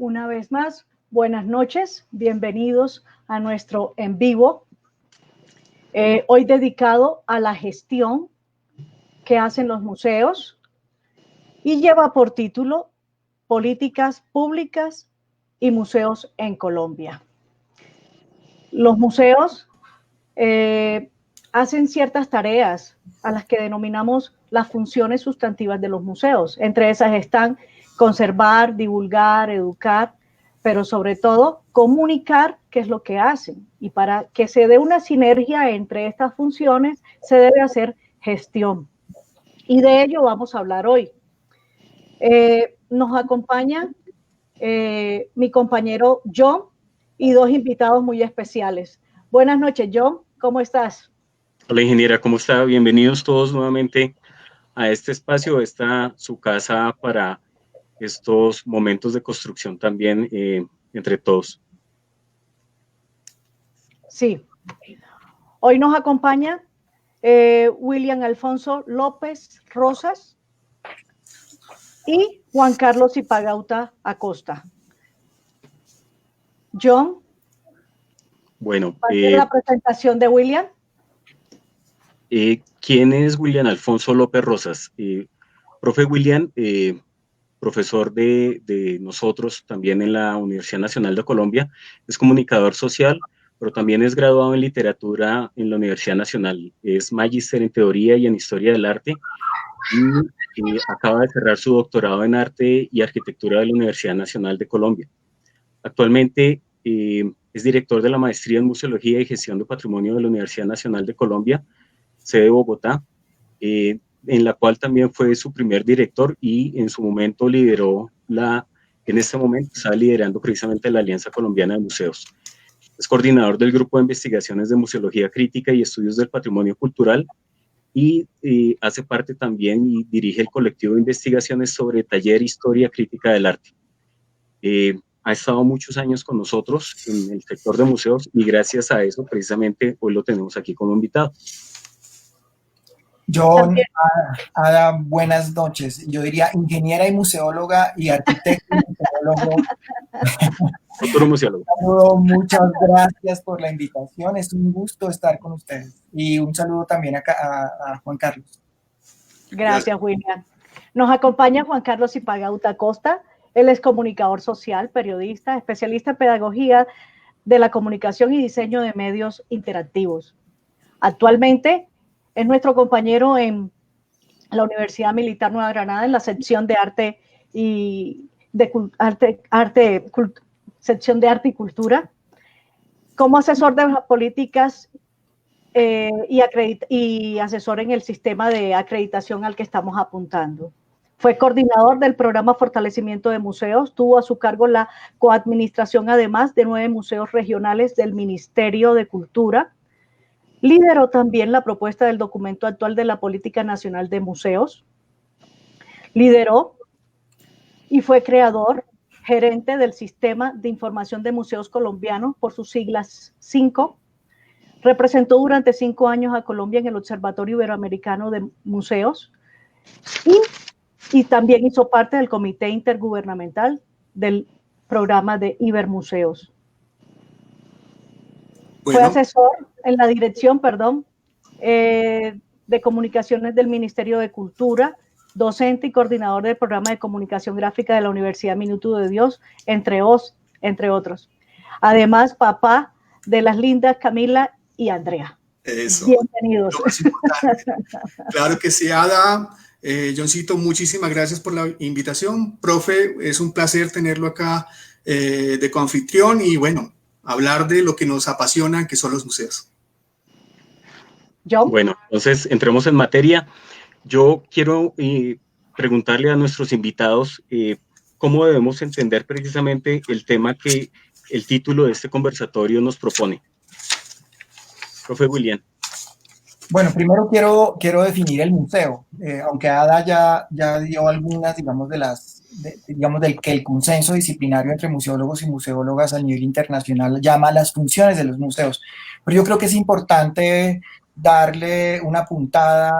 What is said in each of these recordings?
Una vez más, buenas noches, bienvenidos a nuestro en vivo, hoy dedicado a la gestión que hacen los museos y lleva por título Políticas Públicas y Museos en Colombia. Los museos hacen ciertas tareas a las que denominamos las funciones sustantivas de los museos. Entre esas están conservar, divulgar, educar, pero sobre todo comunicar qué es lo que hacen. Y para que se dé una sinergia entre estas funciones, se debe hacer gestión. Y de ello vamos a hablar hoy. Nos acompaña mi compañero John y dos invitados muy especiales. Buenas noches, John, ¿cómo estás? Hola, ingeniera, ¿cómo está? Bienvenidos todos nuevamente a este espacio, esta su casa para estos momentos de construcción también entre todos. Sí. Hoy nos acompaña William Alfonso López Rosas y Juan Carlos Zipagauta Acosta. John, bueno, ¿va a ser la presentación de William? ¿Quién es William Alfonso López Rosas? Profe William, profesor de nosotros también en la Universidad Nacional de Colombia, es comunicador social, pero también es graduado en literatura en la Universidad Nacional, es magíster en teoría y en historia del arte y acaba de cerrar su doctorado en arte y arquitectura de la Universidad Nacional de Colombia. Actualmente es director de la maestría en museología y gestión de patrimonio de la Universidad Nacional de Colombia, sede de Bogotá, en la cual también fue su primer director y en su momento lideró en este momento está liderando precisamente la Alianza Colombiana de Museos. Es coordinador del Grupo de Investigaciones de Museología Crítica y Estudios del Patrimonio Cultural y hace parte también y dirige el colectivo de investigaciones sobre taller Historia Crítica del Arte. Ha estado muchos años con nosotros en el sector de museos y gracias a eso precisamente hoy lo tenemos aquí como invitado. John, Ada, buenas noches. Yo diría ingeniera y museóloga y arquitecto y museólogo. Futuro museólogo. Muchas gracias por la invitación. Es un gusto estar con ustedes. Y un saludo también a Juan Carlos. Gracias, William. Nos acompaña Juan Carlos Zipagauta Acosta. Él es comunicador social, periodista, especialista en pedagogía de la comunicación y diseño de medios interactivos. Actualmente es nuestro compañero en la Universidad Militar Nueva Granada en la sección de arte y sección de arte y cultura, como asesor de las políticas y asesor en el sistema de acreditación al que estamos apuntando. Fue coordinador del programa Fortalecimiento de Museos, tuvo a su cargo la coadministración además de 9 museos regionales del Ministerio de Cultura. Lideró también la propuesta del documento actual de la Política Nacional de Museos. Lideró y fue creador, gerente del Sistema de Información de Museos Colombianos, por sus siglas 5. Representó durante 5 años a Colombia en el Observatorio Iberoamericano de Museos y también hizo parte del Comité Intergubernamental del programa de Ibermuseos. Bueno. Fue asesor en la dirección, de comunicaciones del Ministerio de Cultura, docente y coordinador del programa de comunicación gráfica de la Universidad Minuto de Dios, entre otros. Además, papá de las lindas Camila y Andrea. Eso. Bienvenidos. Claro que sí, Ada. Johncito, muchísimas gracias por la invitación. Profe, es un placer tenerlo acá de coanfitrión y bueno, hablar de lo que nos apasiona, que son los museos. ¿Yo? Bueno, entonces entremos en materia. Yo quiero preguntarle a nuestros invitados cómo debemos entender precisamente el tema que el título de este conversatorio nos propone. Profe William. Bueno, primero quiero definir el museo, aunque Ada ya dio algunas, digamos, del que el consenso disciplinario entre museólogos y museólogas a nivel internacional llama las funciones de los museos. Pero yo creo que es importante darle una puntada,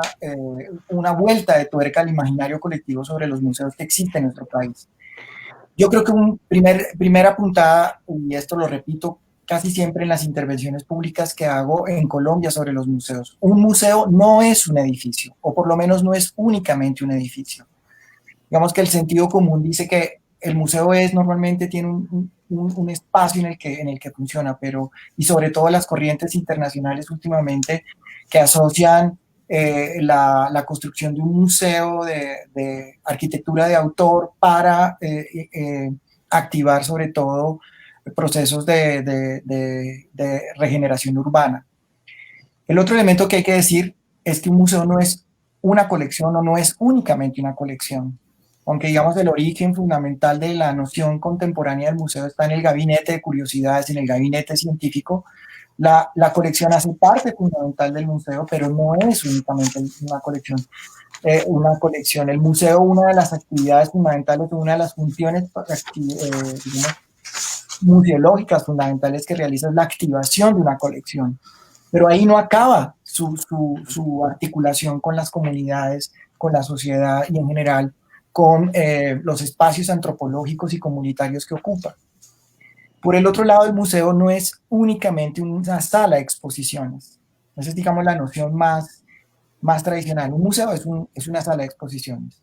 una vuelta de tuerca al imaginario colectivo sobre los museos que existen en nuestro país. Yo creo que primera puntada, y esto lo repito casi siempre en las intervenciones públicas que hago en Colombia sobre los museos. Un museo no es un edificio, o por lo menos no es únicamente un edificio. Digamos que el sentido común dice que el museo normalmente tiene un espacio en el que funciona, y sobre todo las corrientes internacionales últimamente que asocian la construcción de un museo de arquitectura de autor para activar sobre todo procesos de regeneración urbana. El otro elemento que hay que decir es que un museo no es una colección o no es únicamente una colección. Aunque digamos el origen fundamental de la noción contemporánea del museo está en el gabinete de curiosidades, en el gabinete científico, la colección hace parte fundamental del museo, pero no es únicamente una colección. El museo, una de las actividades fundamentales, una de las funciones digamos, museológicas fundamentales que realiza es la activación de una colección. Pero ahí no acaba su articulación con las comunidades, con la sociedad y en general con los espacios antropológicos y comunitarios que ocupa. Por el otro lado, el museo no es únicamente una sala de exposiciones. Esa es, digamos, la noción más tradicional. Un museo es una sala de exposiciones.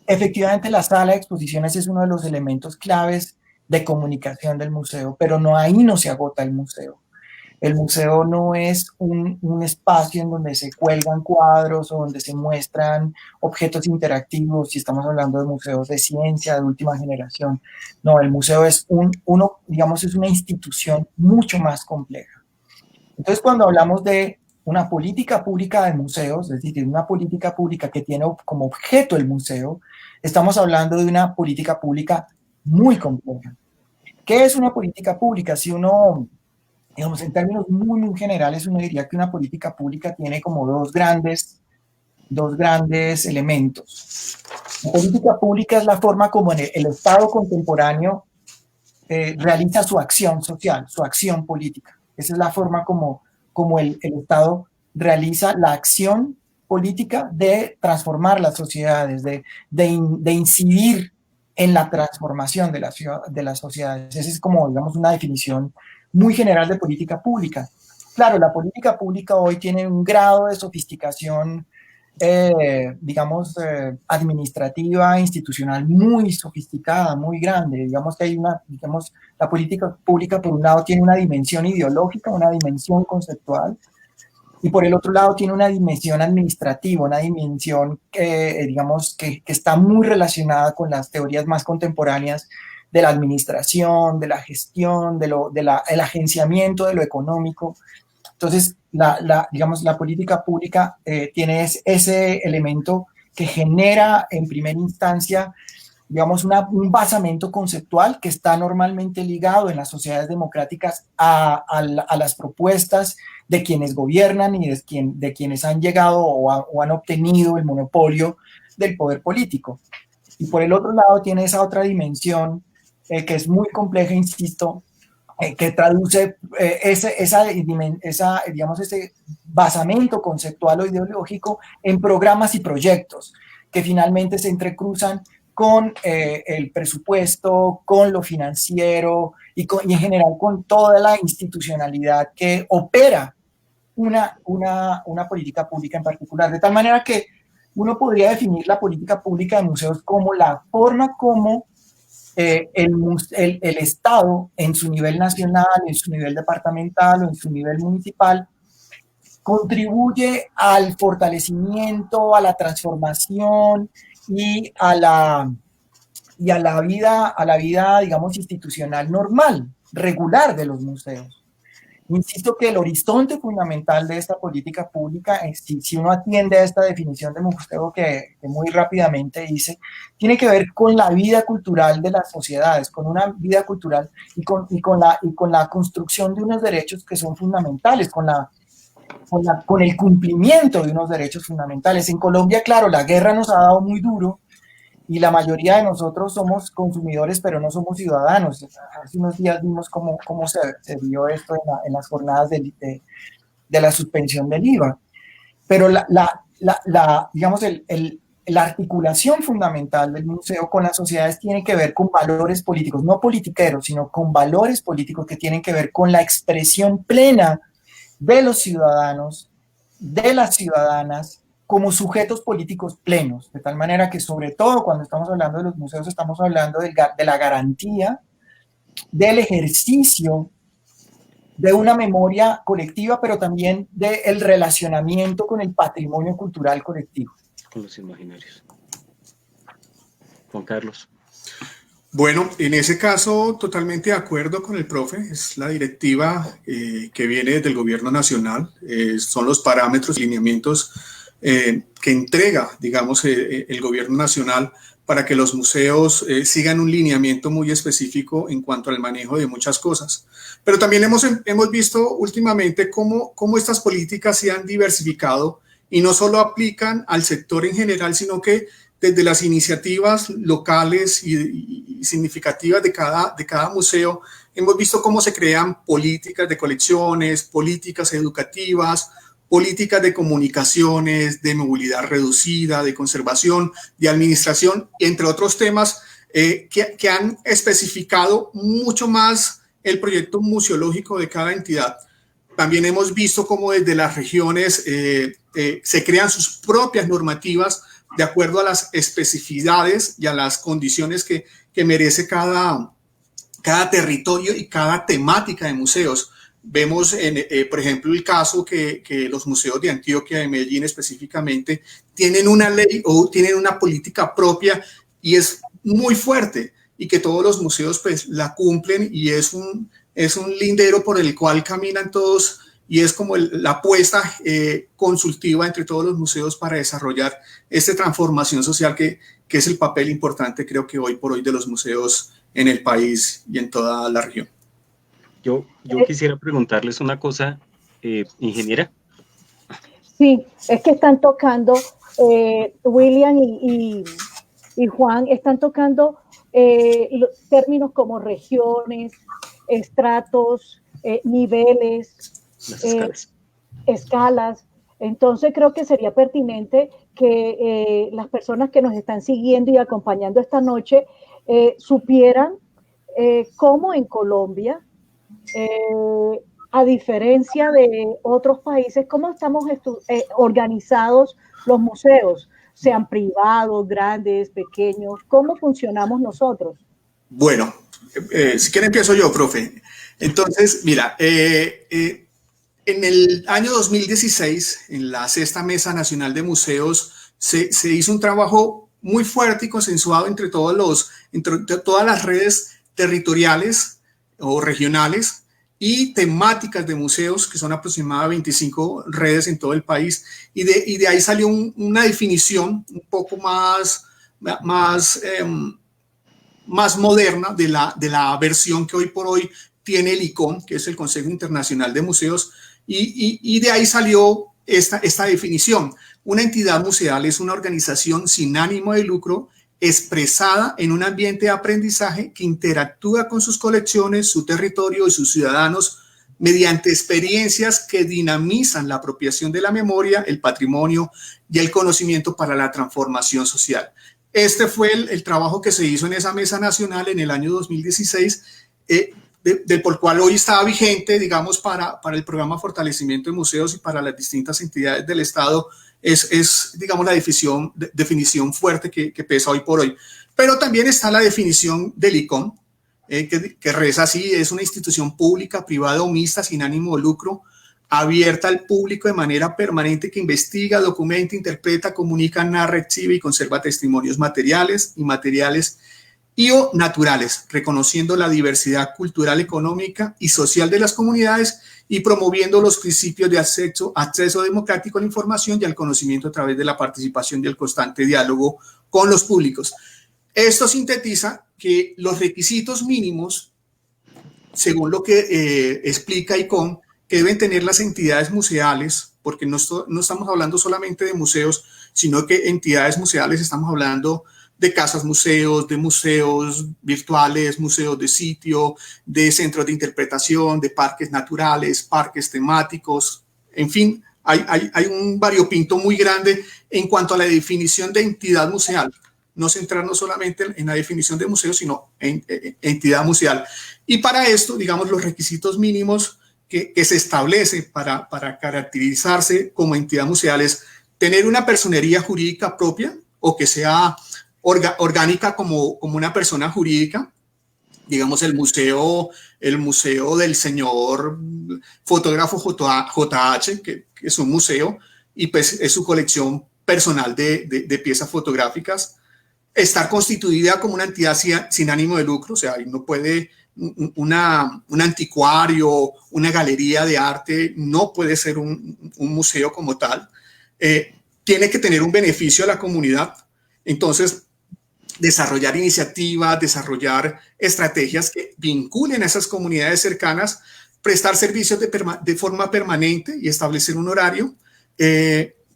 Efectivamente, la sala de exposiciones es uno de los elementos claves de comunicación del museo, pero ahí no se agota el museo. El museo no es un espacio en donde se cuelgan cuadros o donde se muestran objetos interactivos, si estamos hablando de museos de ciencia de última generación. No, el museo es es una institución mucho más compleja. Entonces, cuando hablamos de una política pública de museos, es decir, una política pública que tiene como objeto el museo, estamos hablando de una política pública muy compleja. ¿Qué es una política pública? Si uno, digamos, en términos muy generales, uno diría que una política pública tiene como dos grandes elementos. La política pública es la forma como el Estado contemporáneo realiza su acción social, su acción política. Esa es la forma como el Estado realiza la acción política de transformar las sociedades, de incidir en la transformación de las sociedades. Esa es como, digamos, una definición muy general de política pública. Claro, la política pública hoy tiene un grado de sofisticación, administrativa, institucional, muy sofisticada, muy grande. Digamos que la política pública, por un lado, tiene una dimensión ideológica, una dimensión conceptual, y por el otro lado tiene una dimensión administrativa, una dimensión que está muy relacionada con las teorías más contemporáneas de la administración, de la gestión, del agenciamiento de lo económico. Entonces, la política pública tiene ese elemento que genera en primera instancia, digamos, un basamento conceptual que está normalmente ligado en las sociedades democráticas a las propuestas de quienes gobiernan y de quienes han llegado o han obtenido el monopolio del poder político. Y por el otro lado tiene esa otra dimensión que es muy compleja, insisto, que traduce ese basamento conceptual o ideológico en programas y proyectos que finalmente se entrecruzan con el presupuesto, con lo financiero y en general con toda la institucionalidad que opera una política pública en particular. De tal manera que uno podría definir la política pública de museos como la forma como el Estado en su nivel nacional, en su nivel departamental o en su nivel municipal contribuye al fortalecimiento, a la transformación y a la vida, digamos, institucional normal, regular de los museos. Insisto que el horizonte fundamental de esta política pública, si uno atiende a esta definición de museo que muy rápidamente hice, tiene que ver con la vida cultural de las sociedades, con una vida cultural y con la construcción de unos derechos que son fundamentales, con el cumplimiento de unos derechos fundamentales. En Colombia, claro, la guerra nos ha dado muy duro y la mayoría de nosotros somos consumidores, pero no somos ciudadanos. Hace unos días vimos cómo se vio esto en las jornadas de la suspensión del IVA. Pero digamos, el la articulación fundamental del museo con las sociedades tiene que ver con valores políticos, no politiqueros, sino con valores políticos que tienen que ver con la expresión plena de los ciudadanos, de las ciudadanas, como sujetos políticos plenos, de tal manera que sobre todo cuando estamos hablando de los museos estamos hablando de la garantía del ejercicio de una memoria colectiva, pero también del relacionamiento con el patrimonio cultural colectivo. Con los imaginarios. Juan Carlos. Bueno, en ese caso, totalmente de acuerdo con el profe, es la directiva que viene desde el gobierno nacional, son los parámetros y lineamientos que entrega, digamos, el gobierno nacional para que los museos sigan un lineamiento muy específico en cuanto al manejo de muchas cosas. Pero también hemos visto últimamente cómo estas políticas se han diversificado y no solo aplican al sector en general, sino que desde las iniciativas locales y significativas de cada museo, hemos visto cómo se crean políticas de colecciones, políticas educativas, políticas de comunicaciones, de movilidad reducida, de conservación, de administración, entre otros temas que han especificado mucho más el proyecto museológico de cada entidad. También hemos visto cómo desde las regiones se crean sus propias normativas de acuerdo a las especificidades y a las condiciones que merece cada territorio y cada temática de museos. Vemos, por ejemplo, el caso que los museos de Antioquia, de Medellín específicamente, tienen una ley o tienen una política propia y es muy fuerte, y que todos los museos pues la cumplen, y es un lindero por el cual caminan todos, y es como la apuesta consultiva entre todos los museos para desarrollar esta transformación social que es el papel importante, creo que hoy por hoy, de los museos en el país y en toda la región. Yo quisiera preguntarles una cosa, ingeniera. Sí, es que están tocando, William y Juan, están tocando términos como regiones, estratos, niveles, escalas. Entonces creo que sería pertinente que las personas que nos están siguiendo y acompañando esta noche supieran cómo en Colombia, a diferencia de otros países, cómo estamos organizados los museos, sean privados, grandes, pequeños, cómo funcionamos nosotros. Bueno, si quiere empiezo yo, profe. Entonces, mira, en el año 2016, en la Sexta Mesa Nacional de Museos, se hizo un trabajo muy fuerte y consensuado entre todas las redes territoriales o regionales y temáticas de museos, que son aproximadamente 25 redes en todo el país, y de ahí salió una definición un poco más moderna de la versión que hoy por hoy tiene el ICOM, que es el Consejo Internacional de Museos, y de ahí salió esta definición. Una entidad museal es una organización sin ánimo de lucro expresada en un ambiente de aprendizaje que interactúa con sus colecciones, su territorio y sus ciudadanos mediante experiencias que dinamizan la apropiación de la memoria, el patrimonio y el conocimiento para la transformación social. Este fue el trabajo que se hizo en esa mesa nacional en el año 2016, por cual hoy está vigente, digamos, para el programa Fortalecimiento de Museos y para las distintas entidades del Estado. Es digamos, la definición fuerte que pesa hoy por hoy. Pero también está la definición del ICOM, que reza así: es una institución pública, privada o mixta sin ánimo de lucro, abierta al público de manera permanente, que investiga, documenta, interpreta, comunica, narra, exhibe y conserva testimonios materiales, inmateriales y o naturales, reconociendo la diversidad cultural, económica y social de las comunidades y promoviendo los principios de acceso democrático a la información y al conocimiento a través de la participación y el constante diálogo con los públicos. Esto sintetiza que los requisitos mínimos, según lo que explica ICOM, que deben tener las entidades museales, porque no estamos hablando solamente de museos, sino que entidades museales estamos hablando de casas museos, de museos virtuales, museos de sitio, de centros de interpretación, de parques naturales, parques temáticos, en fin, hay un variopinto muy grande en cuanto a la definición de entidad museal. No centrarnos solamente en la definición de museo, sino en entidad museal. Y para esto, digamos, los requisitos mínimos que se establece para caracterizarse como entidad museal es tener una personería jurídica propia o que sea orgánica como una persona jurídica. Digamos, el museo del señor fotógrafo JH, que es un museo, y pues es su colección personal de piezas fotográficas. Estar constituida como una entidad sin ánimo de lucro, o sea, no puede un anticuario, una galería de arte, no puede ser un museo como tal. Tiene que tener un beneficio a la comunidad. Entonces, desarrollar iniciativas, desarrollar estrategias que vinculen a esas comunidades cercanas, prestar servicios de forma permanente y establecer un horario.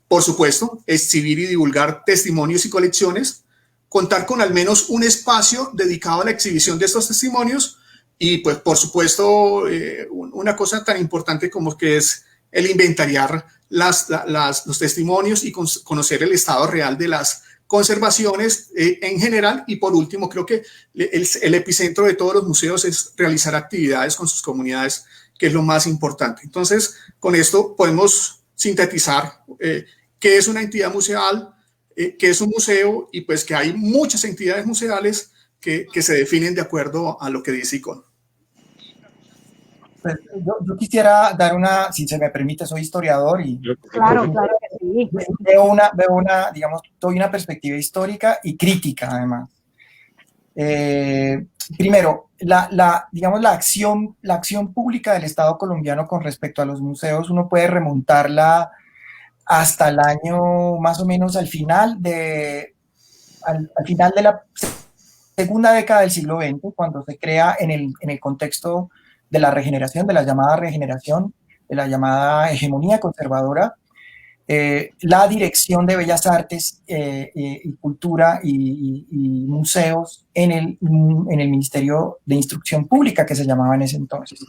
Por supuesto, exhibir y divulgar testimonios y colecciones, contar con al menos un espacio dedicado a la exhibición de estos testimonios y, pues, por supuesto, una cosa tan importante como que es el inventariar los testimonios y conocer el estado real de las conservaciones en general. Y por último, creo que el epicentro de todos los museos es realizar actividades con sus comunidades, que es lo más importante. Entonces, con esto podemos sintetizar qué es una entidad museal, qué es un museo, y pues que hay muchas entidades museales que se definen de acuerdo a lo que dice ICON. Pues yo quisiera dar si se me permite, soy historiador y claro que sí. digamos, doy una perspectiva histórica y crítica además. Primero, digamos, la acción pública del Estado colombiano con respecto a los museos, uno puede remontarla hasta el año más o menos al final de la segunda década del siglo XX, cuando se crea en el contexto de la regeneración, de la llamada regeneración, de la llamada hegemonía conservadora, la Dirección de Bellas Artes y Cultura y Museos en el Ministerio de Instrucción Pública, que se llamaba en ese entonces.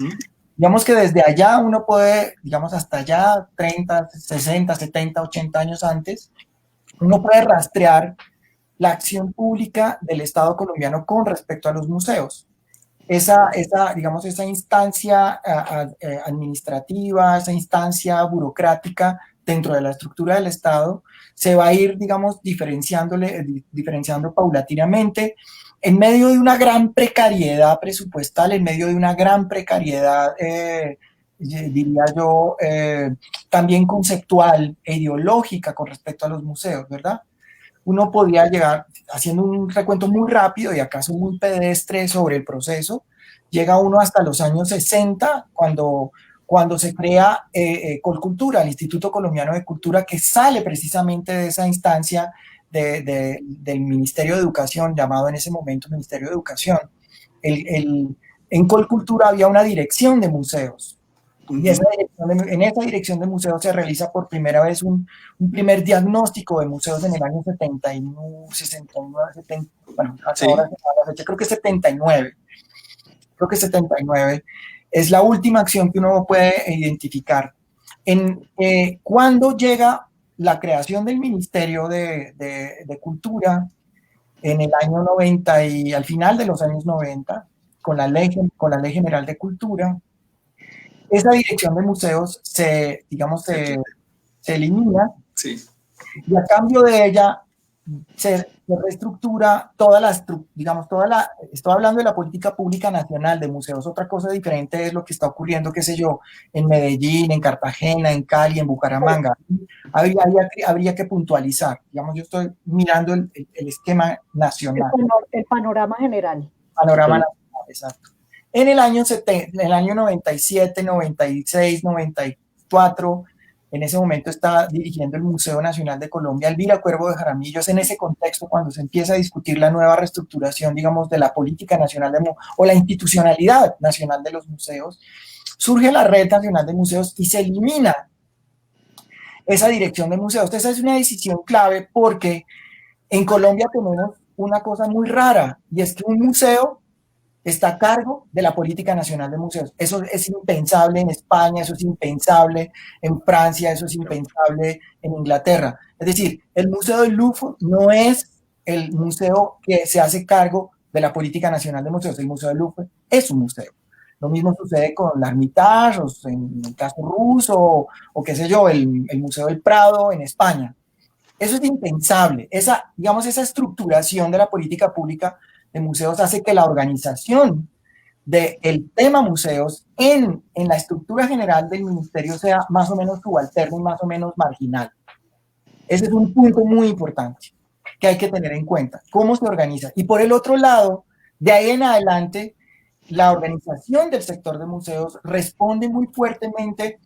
Digamos que desde allá uno puede, digamos, hasta allá 30, 60, 70, 80 años antes, uno puede rastrear la acción pública del Estado colombiano con respecto a los museos. Esa instancia administrativa, esa instancia burocrática dentro de la estructura del Estado se va a ir, digamos, diferenciando paulatinamente en medio de una gran precariedad presupuestal, en medio de una gran precariedad, diría yo, también conceptual e ideológica con respecto a los museos, ¿verdad? Uno podría llegar, haciendo un recuento muy rápido y acaso muy pedestre sobre el proceso, llega uno hasta los años 60, cuando se crea Colcultura, el Instituto Colombiano de Cultura, que sale precisamente de esa instancia del Ministerio de Educación, llamado en ese momento Ministerio de Educación. En Colcultura había una dirección de museos, y en esa dirección de museos se realiza por primera vez un primer diagnóstico de museos en el año 69, 70, bueno, hasta ahora la fecha, creo que 79. Creo que 79 es la última acción que uno puede identificar. Cuando llega la creación del Ministerio de Cultura en el año 90 y al final de los años 90, con la Ley General de Cultura, esa dirección de museos se elimina, sí, y a cambio de ella se reestructura estoy hablando de la política pública nacional de museos. Otra cosa diferente es lo que está ocurriendo, qué sé yo, en Medellín, en Cartagena, en Cali, en Bucaramanga. Habría que puntualizar. Digamos, yo estoy mirando el esquema nacional. El panorama general. Panorama nacional, exacto. En el año 97, 96, 94, en ese momento está dirigiendo el Museo Nacional de Colombia Elvira Cuervo de Jaramillo. Es en ese contexto cuando se empieza a discutir la nueva reestructuración, digamos, de la política nacional o la institucionalidad nacional de los museos. Surge la Red Nacional de Museos y se elimina esa dirección de museos. Esa es una decisión clave porque en Colombia tenemos una cosa muy rara, y es que un museo está a cargo de la Política Nacional de Museos. Eso es impensable en España, eso es impensable en Francia, eso es impensable en Inglaterra. Es decir, el Museo del Louvre no es el museo que se hace cargo de la Política Nacional de Museos. El Museo del Louvre es un museo. Lo mismo sucede con la Hermitage, o en el caso ruso, o qué sé yo, el Museo del Prado en España. Eso es impensable. Esa estructuración de la política pública de museos hace que la organización del tema museos en la estructura general del ministerio sea más o menos subalterna y más o menos marginal. Ese es un punto muy importante que hay que tener en cuenta. ¿Cómo se organiza? Y por el otro lado, de ahí en adelante, la organización del sector de museos responde muy fuertemente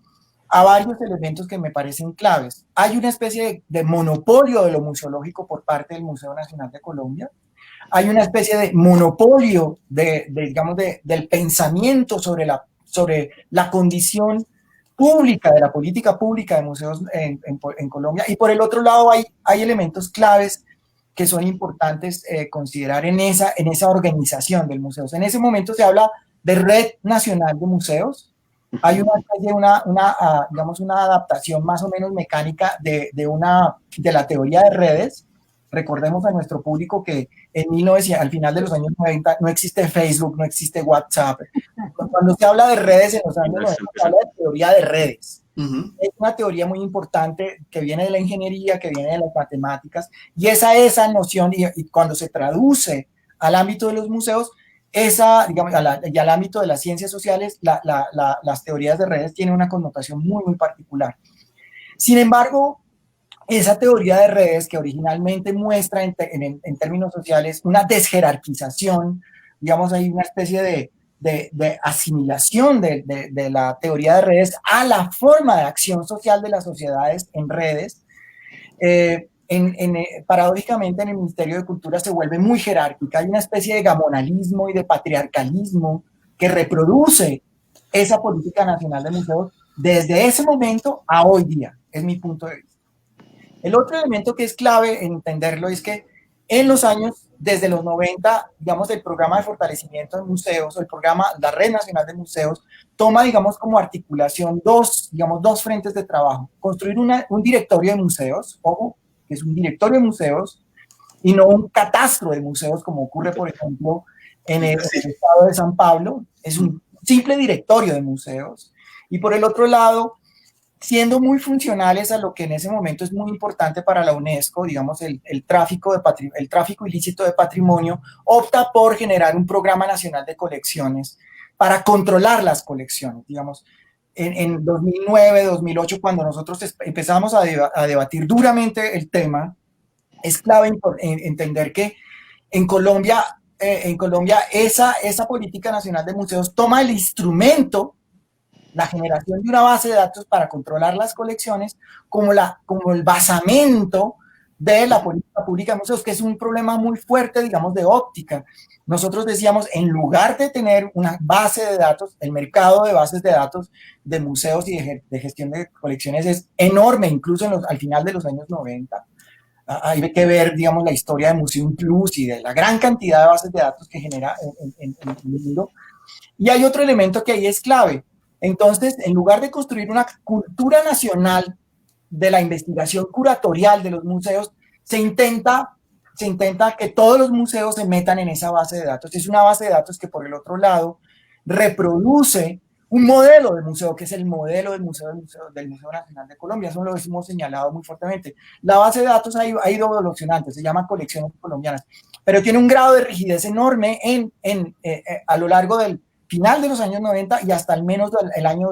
a varios elementos que me parecen claves. Hay una especie de monopolio de lo museológico por parte del Museo Nacional de Colombia. Hay una especie de monopolio del pensamiento sobre la condición pública, de la política pública de museos en Colombia. Y por el otro lado hay elementos claves que son importantes considerar en esa organización del museo. En ese momento se habla de Red Nacional de Museos. Hay una adaptación más o menos mecánica de la teoría de redes. Recordemos a nuestro público que al final de los años 90 no existe Facebook, no existe WhatsApp. Cuando se habla de redes en los años 90 se habla de teoría de redes. Es una teoría muy importante que viene de la ingeniería, que viene de las matemáticas, y esa noción, y cuando se traduce al ámbito de los museos, y al ámbito de las ciencias sociales, las teorías de redes tienen una connotación muy, muy particular. Sin embargo, esa teoría de redes que originalmente muestra en términos sociales una desjerarquización, hay una especie de asimilación de la teoría de redes a la forma de acción social de las sociedades en redes. Paradójicamente en el Ministerio de Cultura se vuelve muy jerárquica. Hay una especie de gamonalismo y de patriarcalismo que reproduce esa política nacional de museos desde ese momento a hoy día, es mi punto de vista. El otro elemento que es clave en entenderlo es que en los años, desde los 90, el programa de fortalecimiento de museos, o el programa, la Red Nacional de Museos, toma, como articulación dos frentes de trabajo. Construir un directorio de museos, ojo, que es un directorio de museos, y no un catastro de museos, como ocurre, por ejemplo, en el estado de San Pablo. Es un simple directorio de museos. Y por el otro lado, siendo muy funcionales a lo que en ese momento es muy importante para la UNESCO, el tráfico ilícito de patrimonio, opta por generar un programa nacional de colecciones para controlar las colecciones. En 2009, 2008, cuando nosotros empezamos a debatir duramente el tema, es clave entender que en Colombia esa política nacional de museos toma el instrumento, la generación de una base de datos para controlar las colecciones, como el basamento de la política pública de museos, que es un problema muy fuerte, de óptica. Nosotros decíamos, en lugar de tener una base de datos, el mercado de bases de datos de museos y de gestión de colecciones es enorme, incluso al final de los años 90. Hay que ver, la historia de Museum Plus y de la gran cantidad de bases de datos que genera en el mundo. Y hay otro elemento que ahí es clave. Entonces, en lugar de construir una cultura nacional de la investigación curatorial de los museos, se intenta que todos los museos se metan en esa base de datos. Es una base de datos que, por el otro lado, reproduce un modelo de museo, que es el modelo del Museo Nacional de Colombia. Eso lo hemos señalado muy fuertemente. La base de datos ha ido evolucionando, se llama Colecciones Colombianas, pero tiene un grado de rigidez enorme a lo largo del final de los años 90 y hasta al menos el año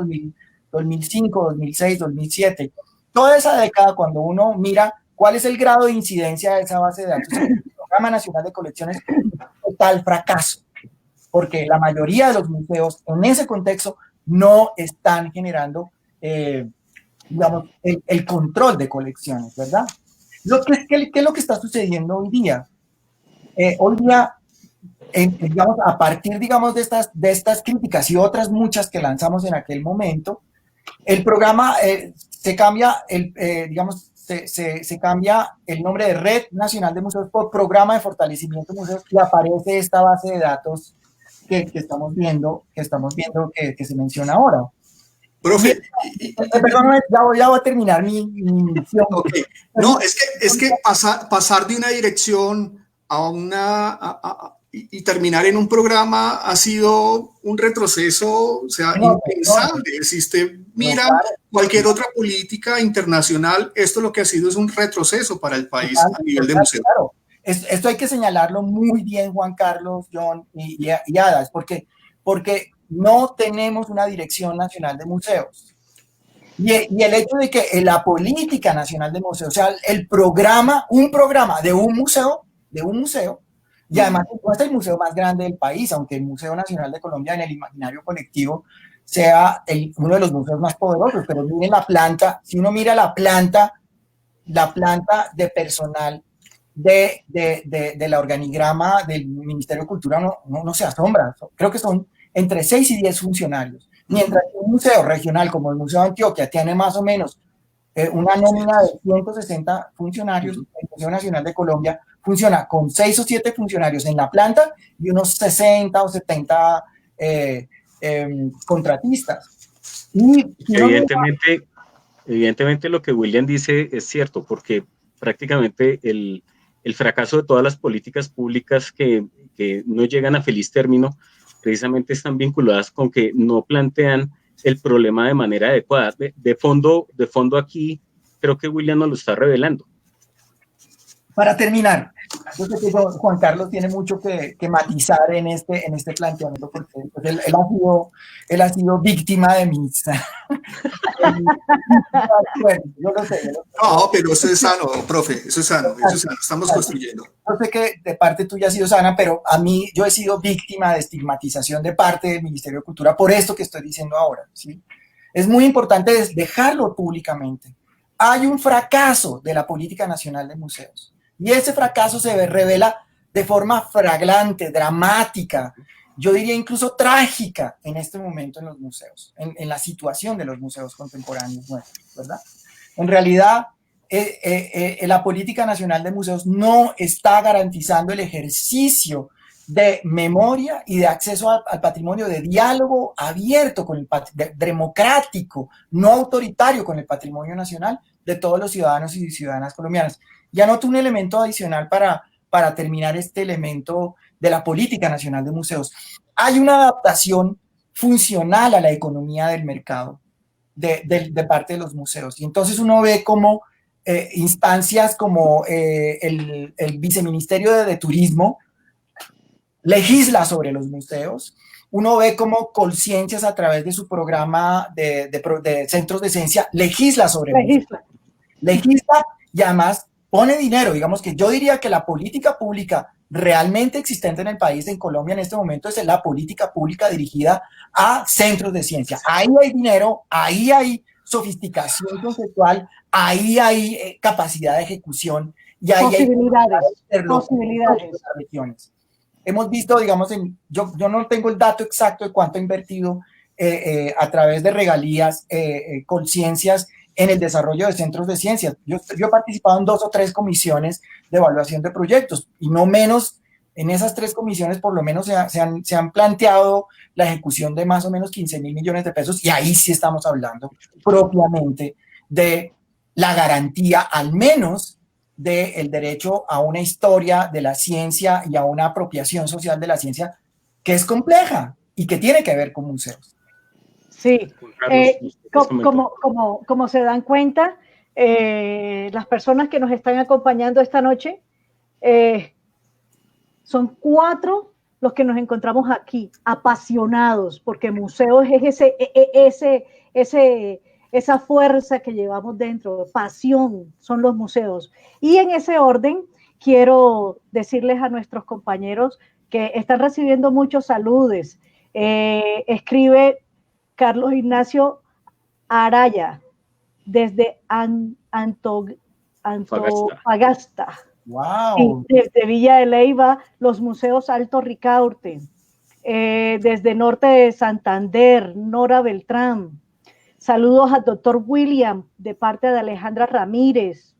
2005, 2006, 2007. Toda esa década, cuando uno mira cuál es el grado de incidencia de esa base de datos en el Programa Nacional de Colecciones, total fracaso, porque la mayoría de los museos en ese contexto no están generando, el control de colecciones, ¿verdad? ¿Qué es lo que está sucediendo hoy día? Hoy día, a partir, de estas críticas y otras muchas que lanzamos en aquel momento, el programa se cambia, se cambia el nombre de Red Nacional de Museos por Programa de Fortalecimiento de Museos y aparece esta base de datos que estamos viendo que se menciona ahora. Profe, perdón, ya voy a terminar mi misión. Okay. No, es que pasar de una dirección a y terminar en un programa ha sido un retroceso, o sea, impensable. Si usted mira cualquier otra política internacional, esto lo que ha sido es un retroceso para el país a nivel de museo. Claro. Esto hay que señalarlo muy bien, Juan Carlos, John y Adas, porque no tenemos una dirección nacional de museos. Y el hecho de que la política nacional de museos, o sea, un programa de un museo, y además no es el museo más grande del país, aunque el Museo Nacional de Colombia en el imaginario colectivo sea uno de los museos más poderosos, pero miren la planta, si uno mira la planta de personal de la organigrama del Ministerio de Cultura, no se asombra, creo que son entre 6 y 10 funcionarios. Mientras que un museo regional como el Museo de Antioquia tiene más o menos una nómina de 160 funcionarios, el Museo Nacional de Colombia funciona con 6 o 7 funcionarios en la planta y unos 60 o 70 contratistas. Y evidentemente lo que William dice es cierto, porque prácticamente el fracaso de todas las políticas públicas que no llegan a feliz término precisamente están vinculadas con que no plantean el problema de manera adecuada. De fondo aquí, creo que William nos lo está revelando. Para terminar, yo sé que Juan Carlos tiene mucho que matizar en este planteamiento, porque pues, él ha sido víctima de mis... Bueno, yo lo sé. No, pero eso es sano, profe, eso es sano, estamos construyendo. Yo sé que de parte tuya ha sido sana, pero yo he sido víctima de estigmatización de parte del Ministerio de Cultura por esto que estoy diciendo ahora, ¿sí? Es muy importante dejarlo públicamente. Hay un fracaso de la política nacional de museos. Y ese fracaso se revela de forma flagrante, dramática, yo diría incluso trágica en este momento en los museos, en la situación de los museos contemporáneos nuestros, ¿verdad? En realidad, la política nacional de museos no está garantizando el ejercicio de memoria y de acceso al patrimonio, de diálogo abierto, democrático, no autoritario con el patrimonio nacional de todos los ciudadanos y ciudadanas colombianas. Y anoto un elemento adicional para terminar este elemento de la política nacional de museos. Hay una adaptación funcional a la economía del mercado de parte de los museos. Y entonces uno ve como instancias como el Viceministerio de Turismo legisla sobre los museos. Uno ve como Colciencias a través de su programa de centros de ciencia legisla sobre legisla y además pone dinero. Digamos que yo diría que la política pública realmente existente en el país, en Colombia en este momento, es la política pública dirigida a centros de ciencia. Ahí hay dinero, ahí hay sofisticación conceptual, ahí hay capacidad de ejecución y ahí hay posibilidades. Hemos visto, digamos, yo no tengo el dato exacto de cuánto ha invertido a través de regalías Colciencias en el desarrollo de centros de ciencias. Yo he participado en 2 o 3 comisiones de evaluación de proyectos y no menos, en esas 3 comisiones por lo menos se han planteado la ejecución de más o menos 15.000 millones de pesos y ahí sí estamos hablando propiamente de la garantía al menos del derecho a una historia de la ciencia y a una apropiación social de la ciencia que es compleja y que tiene que ver con museos. Sí, como se dan cuenta, las personas que nos están acompañando esta noche, son 4 los que nos encontramos aquí, apasionados, porque museos es esa fuerza que llevamos dentro, pasión, son los museos. Y en ese orden, quiero decirles a nuestros compañeros que están recibiendo muchos saludos. Escribe Carlos Ignacio Araya, desde Antofagasta. Wow. Desde Villa de Leyva, los museos Alto Ricaurte. Desde Norte de Santander, Nora Beltrán. Saludos al doctor William, de parte de Alejandra Ramírez.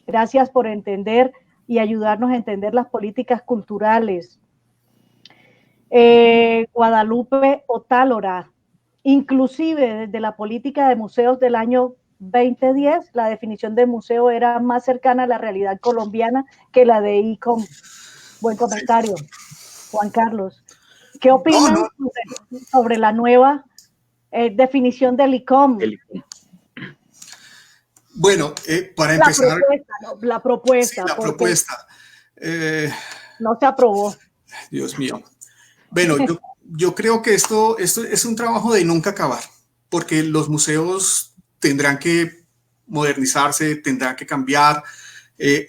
Gracias por entender y ayudarnos a entender las políticas culturales. Guadalupe Otálora. Inclusive desde la política de museos del año 2010, la definición de museo era más cercana a la realidad colombiana que la de ICOM. Buen comentario, Juan Carlos. ¿Qué opinan sobre la nueva definición del ICOM? Bueno, para empezar... La propuesta. Sí, la propuesta. No se aprobó. Dios mío. Bueno, yo creo que esto es un trabajo de nunca acabar, porque los museos tendrán que modernizarse, tendrán que cambiar.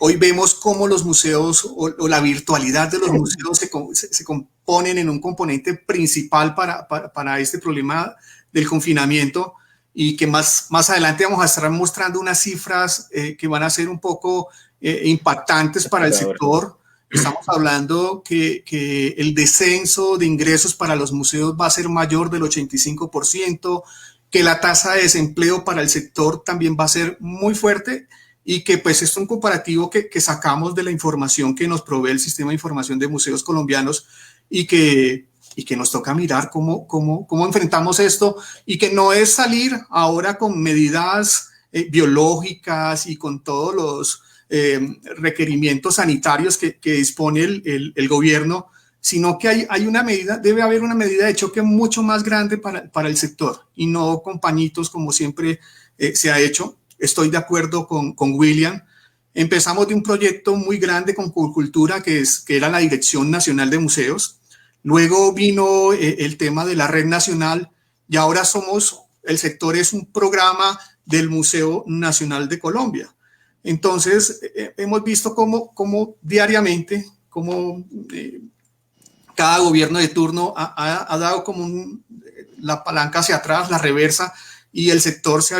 Hoy vemos cómo los museos o la virtualidad de los museos se componen en un componente principal para este problema del confinamiento, y que más adelante vamos a estar mostrando unas cifras que van a ser un poco impactantes para el sector. Estamos hablando que el descenso de ingresos para los museos va a ser mayor del 85%, que la tasa de desempleo para el sector también va a ser muy fuerte, y que pues esto es un comparativo que sacamos de la información que nos provee el Sistema de Información de Museos Colombianos, y que nos toca mirar cómo enfrentamos esto, y que no es salir ahora con medidas biológicas y con todos los requerimientos sanitarios que dispone el gobierno, sino que hay una medida, debe haber una medida de choque mucho más grande para el sector, y no con pañitos como siempre se ha hecho. Estoy de acuerdo con William. Empezamos de un proyecto muy grande con Cultura, que era la Dirección Nacional de Museos. Luego vino el tema de la Red Nacional, y ahora el sector es un programa del Museo Nacional de Colombia. Entonces, hemos visto cómo diariamente, cada gobierno de turno ha dado como la palanca hacia atrás, la reversa, y el sector se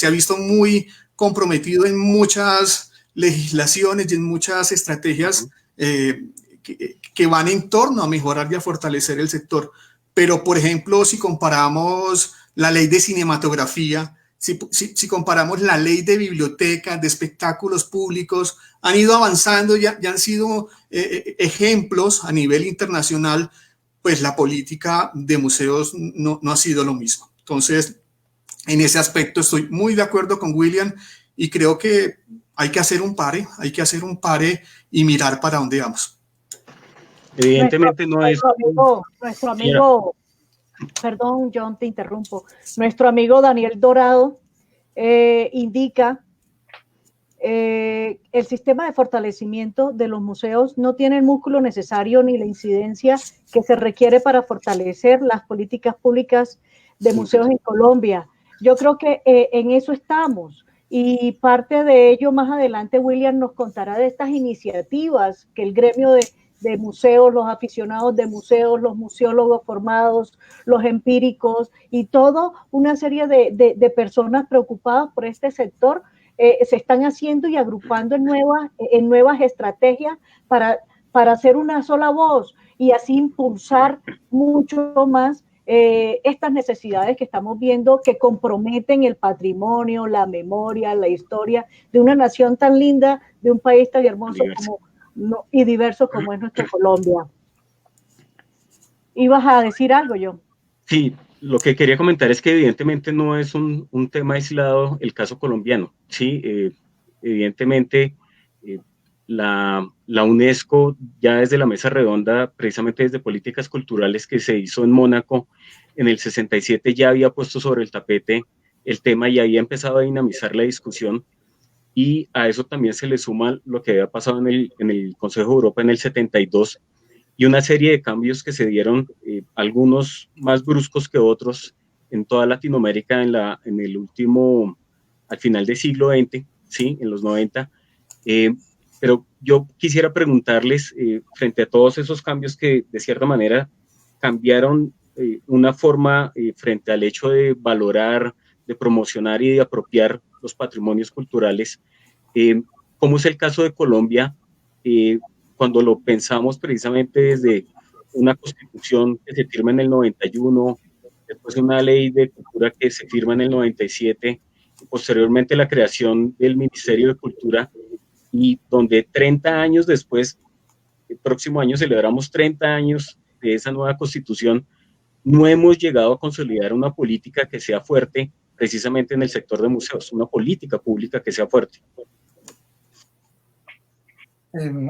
ha visto muy comprometido en muchas legislaciones y en muchas estrategias que van en torno a mejorar y a fortalecer el sector. Pero, por ejemplo, si comparamos la ley de cinematografía, si comparamos la ley de bibliotecas, de espectáculos públicos, han ido avanzando y han sido ejemplos a nivel internacional, pues la política de museos no ha sido lo mismo. Entonces, en ese aspecto estoy muy de acuerdo con William, y creo que hay que hacer un pare y mirar para dónde vamos. Evidentemente nuestro amigo, perdón, John, te interrumpo. Nuestro amigo Daniel Dorado indica el sistema de fortalecimiento de los museos no tiene el músculo necesario ni la incidencia que se requiere para fortalecer las políticas públicas de museos en Colombia. Yo creo que en eso estamos, y parte de ello más adelante William nos contará de estas iniciativas que el gremio de museos, los aficionados de museos, los museólogos formados, los empíricos y toda una serie de personas preocupadas por este sector se están haciendo y agrupando en nuevas estrategias para hacer una sola voz y así impulsar mucho más estas necesidades que estamos viendo, que comprometen el patrimonio, la memoria, la historia de una nación tan linda, de un país tan hermoso y diverso como es nuestra Colombia. ¿Ibas a decir algo, John? Sí, lo que quería comentar es que evidentemente no es un tema aislado el caso colombiano. Sí, evidentemente la UNESCO ya desde la mesa redonda, precisamente desde políticas culturales que se hizo en Mónaco en el 67, ya había puesto sobre el tapete el tema y había empezado a dinamizar la discusión, y a eso también se le suma lo que había pasado en el Consejo de Europa en el 72 y una serie de cambios que se dieron, algunos más bruscos que otros en toda Latinoamérica en el último, al final del siglo XX, ¿sí? En los 90. Pero yo quisiera preguntarles, frente a todos esos cambios que de cierta manera cambiaron una forma frente al hecho de valorar, de promocionar y de apropiar los patrimonios culturales, ¿cómo es el caso de Colombia? Cuando lo pensamos precisamente desde una constitución que se firma en el 91, después una ley de cultura que se firma en el 97, y posteriormente la creación del Ministerio de Cultura, y donde 30 años después, el próximo año celebramos 30 años de esa nueva constitución, no hemos llegado a consolidar una política que sea fuerte precisamente en el sector de museos, una política pública que sea fuerte.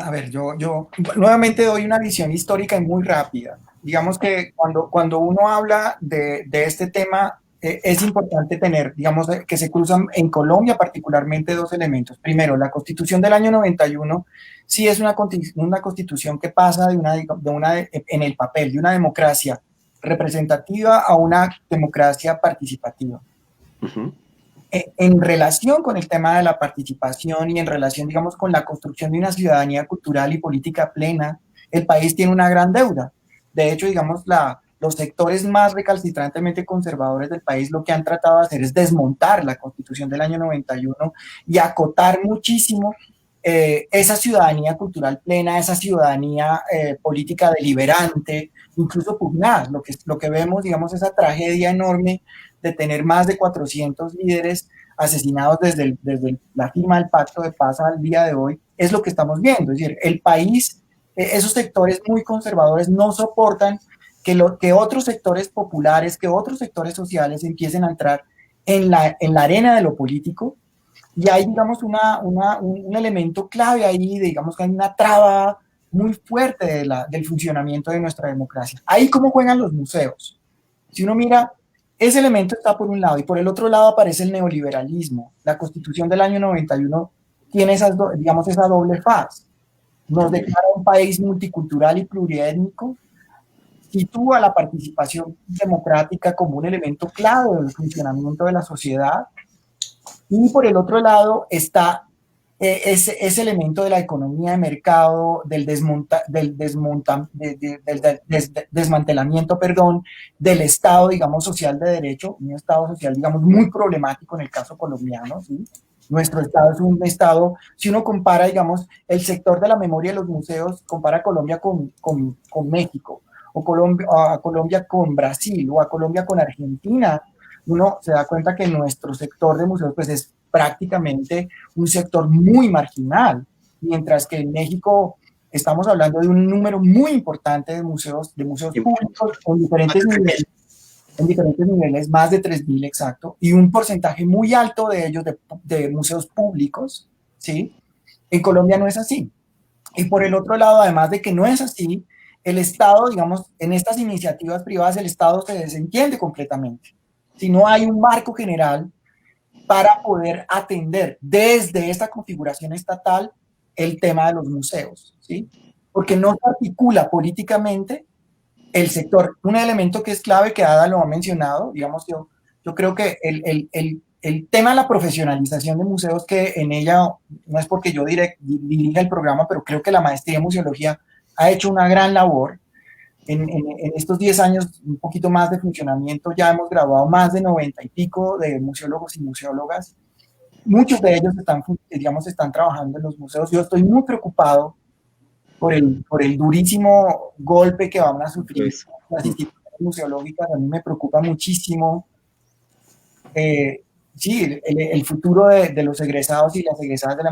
A ver, yo nuevamente doy una visión histórica y muy rápida. Digamos que cuando uno habla de este tema, es importante tener, digamos, que se cruzan en Colombia particularmente dos elementos. Primero, la Constitución del año 91 sí es una constitución que pasa en el papel, de una democracia representativa a una democracia participativa. Uh-huh. En relación con el tema de la participación y en relación, digamos, con la construcción de una ciudadanía cultural y política plena, el país tiene una gran deuda. De hecho, digamos, los sectores más recalcitrantemente conservadores del país lo que han tratado de hacer es desmontar la Constitución del año 91 y acotar muchísimo esa ciudadanía cultural plena, esa ciudadanía política deliberante, incluso pugnaz. Lo que vemos, digamos, esa tragedia enorme de tener más de 400 líderes asesinados desde la firma del Pacto de Paz al día de hoy, es lo que estamos viendo. Es decir, el país, esos sectores muy conservadores no soportan que otros sectores populares, que otros sectores sociales empiecen a entrar en la arena de lo político, y hay, digamos, un elemento clave ahí, digamos que hay una traba muy fuerte del funcionamiento de nuestra democracia. Ahí cómo juegan los museos. Si uno mira, ese elemento está por un lado, y por el otro lado aparece el neoliberalismo. La Constitución del año 91 tiene esa doble faz. Nos declara un país multicultural y pluriétnico, sitúa la participación democrática como un elemento clave del funcionamiento de la sociedad, y por el otro lado está ese elemento de la economía de mercado, del desmantelamiento, del Estado, digamos, social de derecho, un Estado social, digamos, muy problemático en el caso colombiano, ¿sí? Nuestro Estado es un Estado, si uno compara, digamos, el sector de la memoria de los museos, compara a Colombia con México, o a Colombia con Brasil, o a Colombia con Argentina, uno se da cuenta que nuestro sector de museos pues es prácticamente un sector muy marginal, mientras que en México estamos hablando de un número muy importante de museos públicos en diferentes niveles, más de 3.000 exacto, y un porcentaje muy alto de ellos de museos públicos, ¿sí? En Colombia no es así. Y por el otro lado, además de que no es así, el Estado, digamos, en estas iniciativas privadas, el Estado se desentiende completamente. Si no hay un marco general para poder atender desde esta configuración estatal el tema de los museos, ¿sí? Porque no se articula políticamente el sector. Un elemento que es clave, que Ada lo ha mencionado, digamos, yo creo que el tema de la profesionalización de museos, que en ella, no es porque yo dirija el programa, pero creo que la maestría en museología ha hecho una gran labor. En estos 10 años, un poquito más de funcionamiento, ya hemos graduado más de 90 y pico de museólogos y museólogas. Muchos de ellos están trabajando en los museos. Yo estoy muy preocupado por el durísimo golpe que van a sufrir las instituciones museológicas. A mí me preocupa muchísimo. Sí, el futuro de los egresados y las egresadas de la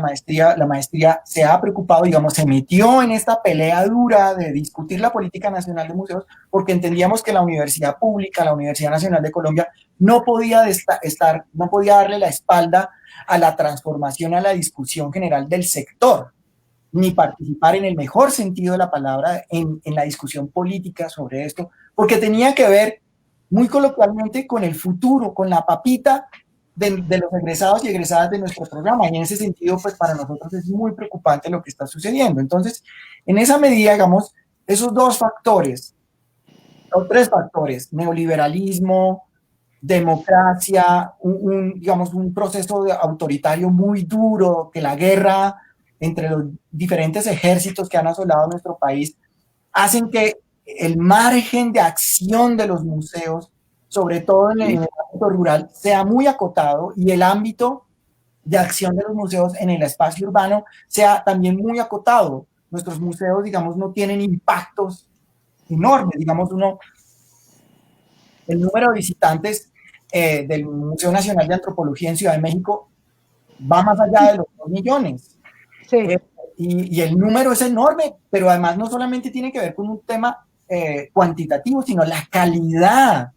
maestría se ha preocupado, digamos, se metió en esta pelea dura de discutir la política nacional de museos, porque entendíamos que la universidad pública, la Universidad Nacional de Colombia, no podía darle la espalda a la transformación, a la discusión general del sector, ni participar en el mejor sentido de la palabra en la discusión política sobre esto, porque tenía que ver muy coloquialmente con el futuro, con la papita de los egresados y egresadas de nuestro programa, y en ese sentido, pues para nosotros es muy preocupante lo que está sucediendo. Entonces, en esa medida, digamos, esos dos factores, o tres factores, neoliberalismo, democracia, un proceso autoritario muy duro, que la guerra entre los diferentes ejércitos que han asolado nuestro país, hacen que el margen de acción de los museos, sobre todo en el ámbito rural, sea muy acotado, y el ámbito de acción de los museos en el espacio urbano sea también muy acotado. Nuestros museos, digamos, no tienen impactos enormes. Digamos, el número de visitantes del Museo Nacional de Antropología en Ciudad de México va más allá de los 2 millones. Sí. Y el número es enorme, pero además no solamente tiene que ver con un tema cuantitativo, sino la calidad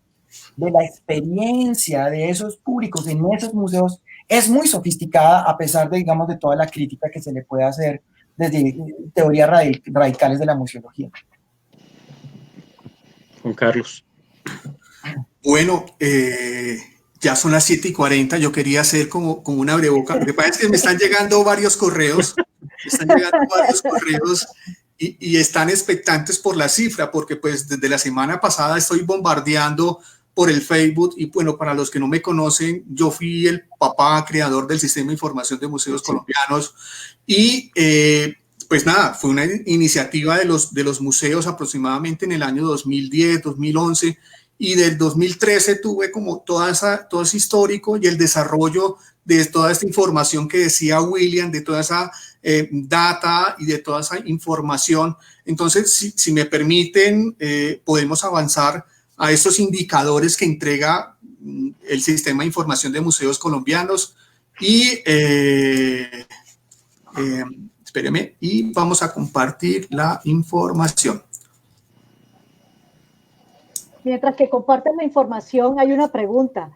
de la experiencia de esos públicos en esos museos es muy sofisticada, a pesar de, digamos, de toda la crítica que se le puede hacer desde teorías radicales de la museología. Juan Carlos. Bueno, ya son las 7:40, yo quería hacer como una breboca. Lo que pasa es que me están llegando varios correos, y están expectantes por la cifra, porque pues desde la semana pasada estoy bombardeando por el Facebook, y bueno, para los que no me conocen, yo fui el papá creador del Sistema de Información de Museos Colombianos, y pues nada, fue una iniciativa de los museos aproximadamente en el año 2010, 2011, y del 2013 tuve como todo ese histórico y el desarrollo de toda esta información que decía William, de toda esa data y de toda esa información. Entonces, si me permiten, podemos avanzar a estos indicadores que entrega el Sistema de Información de Museos Colombianos, y espéreme, y vamos a compartir la información. Mientras que comparten la información, hay una pregunta.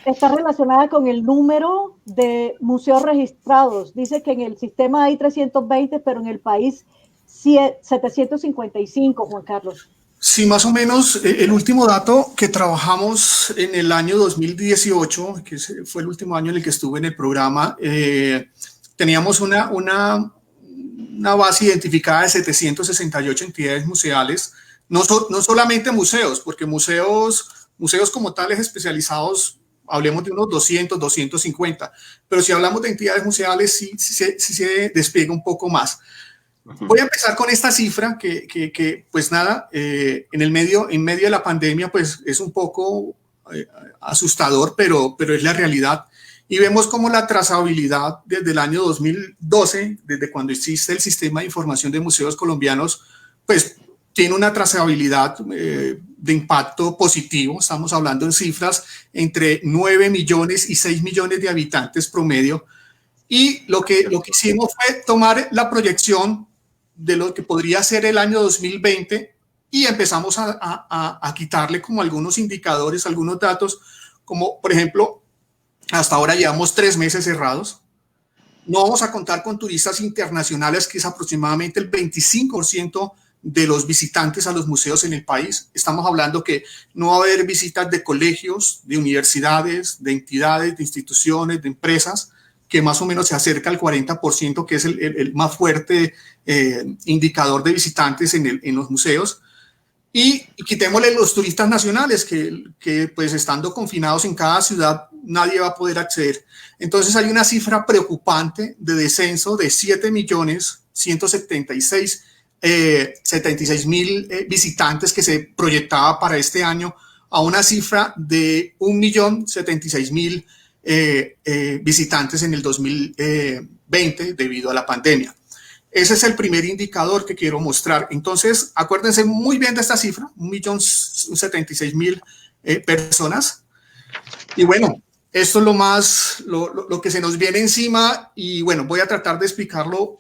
Está relacionada con el número de museos registrados. Dice que en el sistema hay 320, pero en el país 755, Juan Carlos. Sí, más o menos. El último dato que trabajamos en el año 2018, que fue el último año en el que estuve en el programa, teníamos una base identificada de 768 entidades museales, no solamente museos, porque museos como tales especializados, hablemos de unos 200, 250, pero si hablamos de entidades museales, sí se despliega un poco más. Voy a empezar con esta cifra que pues nada, en medio de la pandemia, pues es un poco asustador, pero es la realidad. Y vemos como la trazabilidad desde el año 2012, desde cuando existe el Sistema de Información de Museos Colombianos, pues tiene una trazabilidad de impacto positivo. Estamos hablando en cifras entre 9 millones y 6 millones de habitantes promedio. Y lo que hicimos fue tomar la proyección de lo que podría ser el año 2020 y empezamos a quitarle como algunos indicadores, algunos datos, como por ejemplo, hasta ahora llevamos 3 meses cerrados. No vamos a contar con turistas internacionales, que es aproximadamente el 25% de los visitantes a los museos en el país. Estamos hablando que no va a haber visitas de colegios, de universidades, de entidades, de instituciones, de empresas, que más o menos se acerca al 40%, que es el más fuerte indicador de visitantes en los museos. Y quitémosle los turistas nacionales, que pues estando confinados en cada ciudad, nadie va a poder acceder. Entonces hay una cifra preocupante de descenso de 7.176.000 visitantes que se proyectaba para este año, a una cifra de 1.076.000 visitantes en el 2020 debido a la pandemia. Ese es el primer indicador que quiero mostrar. Entonces, acuérdense muy bien de esta cifra, 1.076.000 personas. Y bueno, esto es lo que se nos viene encima, y bueno, voy a tratar de explicarlo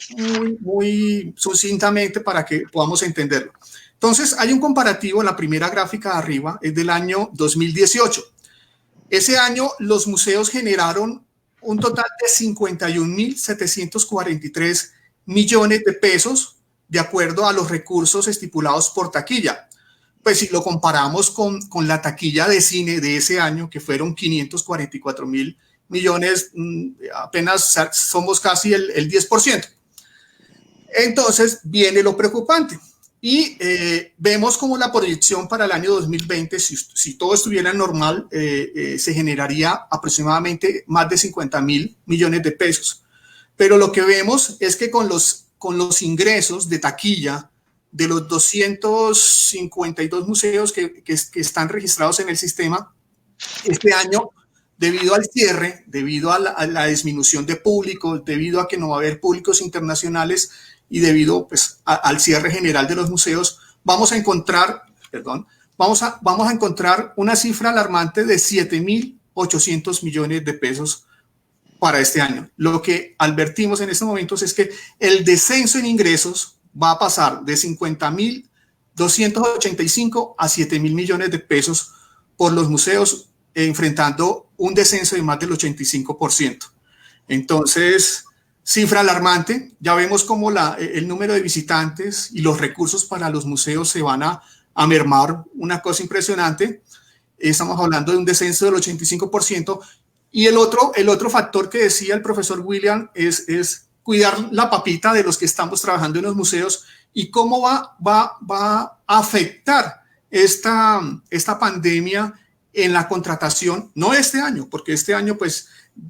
muy sucintamente para que podamos entenderlo. Entonces, hay un comparativo en la primera gráfica de arriba, es del año 2018. Ese año los museos generaron un total de 51.743 millones de pesos de acuerdo a los recursos estipulados por taquilla. Pues si lo comparamos con la taquilla de cine de ese año, que fueron 544.000 millones, apenas somos casi el 10%. Entonces viene lo preocupante. Y vemos como la proyección para el año 2020, si todo estuviera normal, se generaría aproximadamente más de 50.000 millones de pesos. Pero lo que vemos es que con los ingresos de taquilla de los 252 museos que están registrados en el sistema, este año, debido al cierre, debido a la disminución de público, debido a que no va a haber públicos internacionales y debido pues, al cierre general de los museos, vamos a encontrar una cifra alarmante de 7.800 millones de pesos para este año. Lo que advertimos en estos momentos es que el descenso en ingresos va a pasar de 50.285 a 7.000 millones de pesos por los museos, enfrentando un descenso de más del 85%. Entonces, cifra alarmante. Ya vemos cómo el número de visitantes y los recursos para los museos se van a mermar, una cosa impresionante. Estamos hablando de un descenso del 85%. Y el otro factor que decía el profesor William es cuidar la papita de los que estamos trabajando en los museos y cómo va a afectar esta pandemia en la contratación, no este año, porque este año, pues,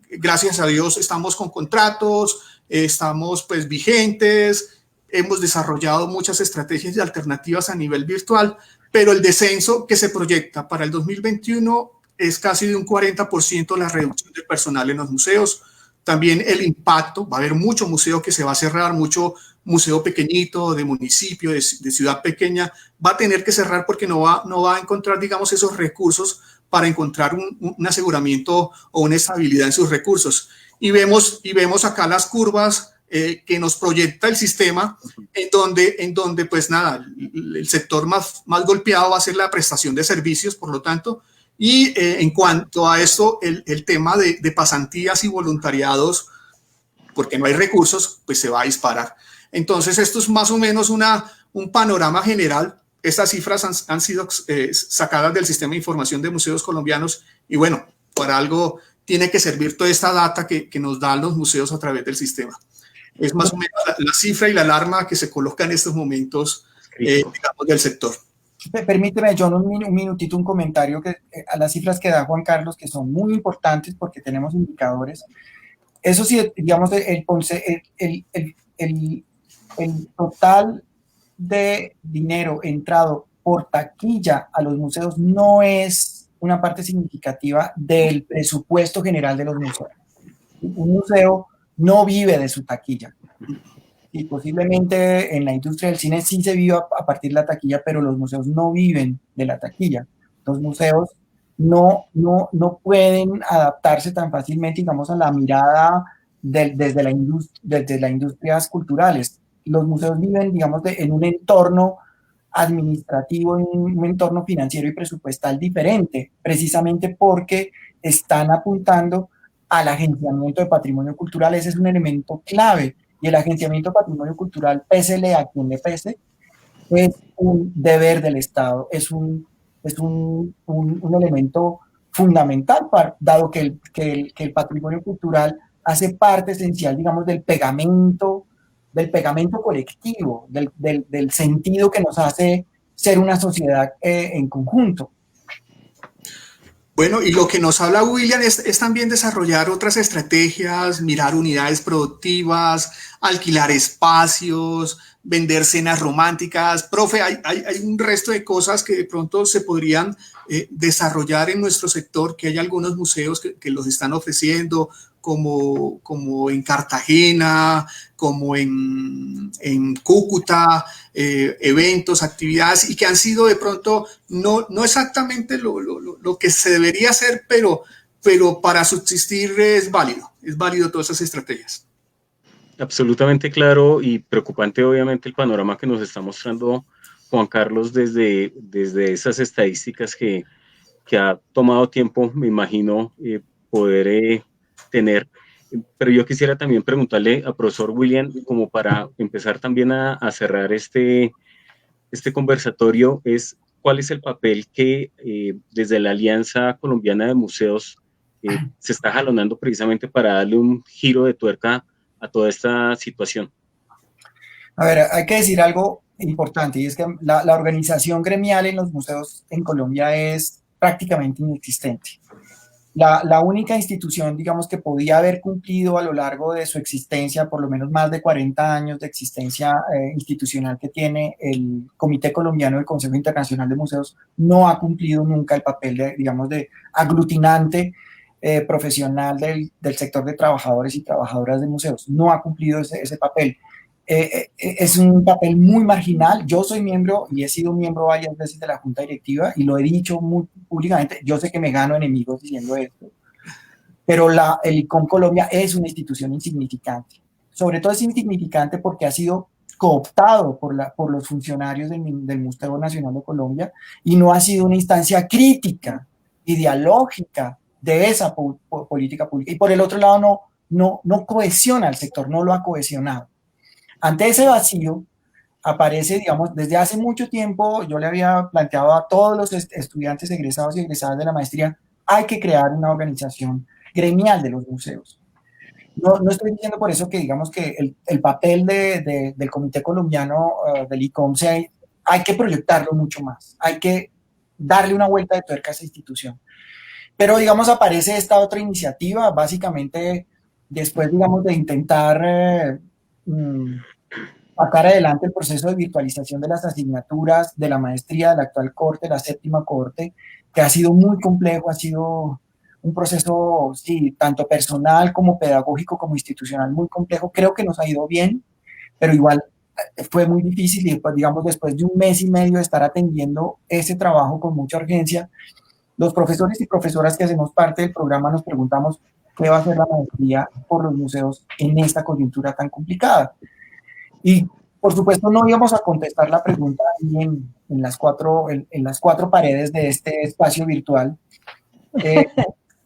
gracias a Dios, estamos con contratos, estamos, pues, vigentes, hemos desarrollado muchas estrategias y alternativas a nivel virtual, pero el descenso que se proyecta para el 2021 es casi de un 40% la reducción del personal en los museos. También el impacto, va a haber mucho museo que se va a cerrar, mucho museo pequeñito, de municipio, de ciudad pequeña, va a tener que cerrar porque no va a encontrar, digamos, esos recursos para encontrar un aseguramiento o una estabilidad en sus recursos. Y vemos acá las curvas que nos proyecta el sistema, en donde pues nada, el sector más golpeado va a ser la prestación de servicios, por lo tanto, y en cuanto a esto, el tema de pasantías y voluntariados, porque no hay recursos, pues se va a disparar. Entonces, esto es más o menos un panorama general. Estas cifras han sido sacadas del Sistema de Información de Museos Colombianos y bueno, para algo tiene que servir toda esta data que nos dan los museos a través del sistema. Es más o menos la cifra y la alarma que se coloca en estos momentos, digamos, del sector. Permíteme, John, un minutito, un comentario a las cifras que da Juan Carlos, que son muy importantes porque tenemos indicadores. Eso sí, digamos, el total de dinero entrado por taquilla a los museos no es una parte significativa del presupuesto general de los museos. Un museo no vive de su taquilla. Y posiblemente en la industria del cine sí se vive a partir de la taquilla, pero los museos no viven de la taquilla. Los museos no pueden adaptarse tan fácilmente, digamos, a la mirada desde las industrias culturales. Los museos viven, digamos, en un entorno administrativo, en un entorno financiero y presupuestal diferente, precisamente porque están apuntando al agenciamiento de patrimonio cultural. Ese es un elemento clave. Y el agenciamiento de patrimonio cultural, pésele a quien le pese, es un deber del Estado, es un elemento fundamental, dado que el patrimonio cultural hace parte esencial, digamos, del pegamento colectivo, del sentido que nos hace ser una sociedad en conjunto. Bueno, y lo que nos habla William es también desarrollar otras estrategias, mirar unidades productivas, alquilar espacios, vender cenas románticas. Profe, hay un resto de cosas que de pronto se podrían desarrollar en nuestro sector, que hay algunos museos que los están ofreciendo, como en Cartagena, como en Cúcuta, eventos, actividades, y que han sido de pronto no exactamente lo que se debería hacer, pero para subsistir es válido todas esas estrategias. Absolutamente claro y preocupante obviamente el panorama que nos está mostrando Juan Carlos desde esas estadísticas que ha tomado tiempo, me imagino, poder tener. Pero yo quisiera también preguntarle al profesor William, como para empezar también a cerrar este conversatorio, ¿cuál es el papel que desde la Alianza Colombiana de Museos se está jalonando precisamente para darle un giro de tuerca a toda esta situación? A ver, hay que decir algo importante, y es que la organización gremial en los museos en Colombia es prácticamente inexistente. La única institución, digamos, que podía haber cumplido a lo largo de su existencia, por lo menos más de 40 años de existencia institucional que tiene el Comité Colombiano del Consejo Internacional de Museos, no ha cumplido nunca el papel de aglutinante profesional del sector de trabajadores y trabajadoras de museos. No ha cumplido ese papel. Es un papel muy marginal. Yo soy miembro y he sido miembro varias veces de la Junta Directiva y lo he dicho muy públicamente. Yo sé que me gano enemigos diciendo esto, pero el ICOM Colombia es una institución insignificante. Sobre todo es insignificante porque ha sido cooptado por los funcionarios del Museo Nacional de Colombia y no ha sido una instancia crítica, ideológica de esa política pública. Y por el otro lado no cohesiona al sector, no lo ha cohesionado. Ante ese vacío aparece, digamos, desde hace mucho tiempo, yo le había planteado a todos los estudiantes egresados y egresadas de la maestría, hay que crear una organización gremial de los museos. No estoy diciendo por eso que digamos que el papel del Comité Colombiano del ICOM hay que proyectarlo mucho más, hay que darle una vuelta de tuerca a esa institución. Pero digamos aparece esta otra iniciativa, básicamente después digamos de intentar sacar adelante el proceso de virtualización de las asignaturas de la maestría de la actual corte, la séptima corte, que ha sido muy complejo, ha sido un proceso, sí, tanto personal como pedagógico como institucional muy complejo. Creo que nos ha ido bien, pero igual fue muy difícil y después, digamos, después de un mes y medio de estar atendiendo ese trabajo con mucha urgencia, los profesores y profesoras que hacemos parte del programa nos preguntamos qué va a hacer la maestría por los museos en esta coyuntura tan complicada. Y por supuesto no íbamos a contestar la pregunta en las cuatro paredes de este espacio virtual.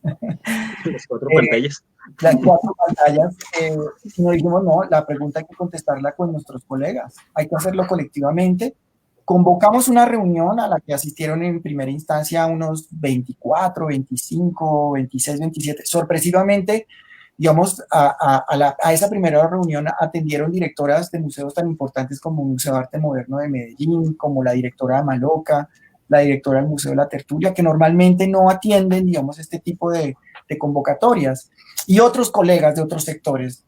Las cuatro pantallas. Las cuatro pantallas, sino dijimos, no, la pregunta hay que contestarla con nuestros colegas, hay que hacerlo colectivamente. Convocamos una reunión a la que asistieron en primera instancia unos 24, 25, 26, 27. Sorpresivamente, digamos, a esa primera reunión atendieron directoras de museos tan importantes como el Museo de Arte Moderno de Medellín, como la directora de Maloca, la directora del Museo de la Tertulia, que normalmente no atienden, digamos, este tipo de convocatorias. Y otros colegas de otros sectores,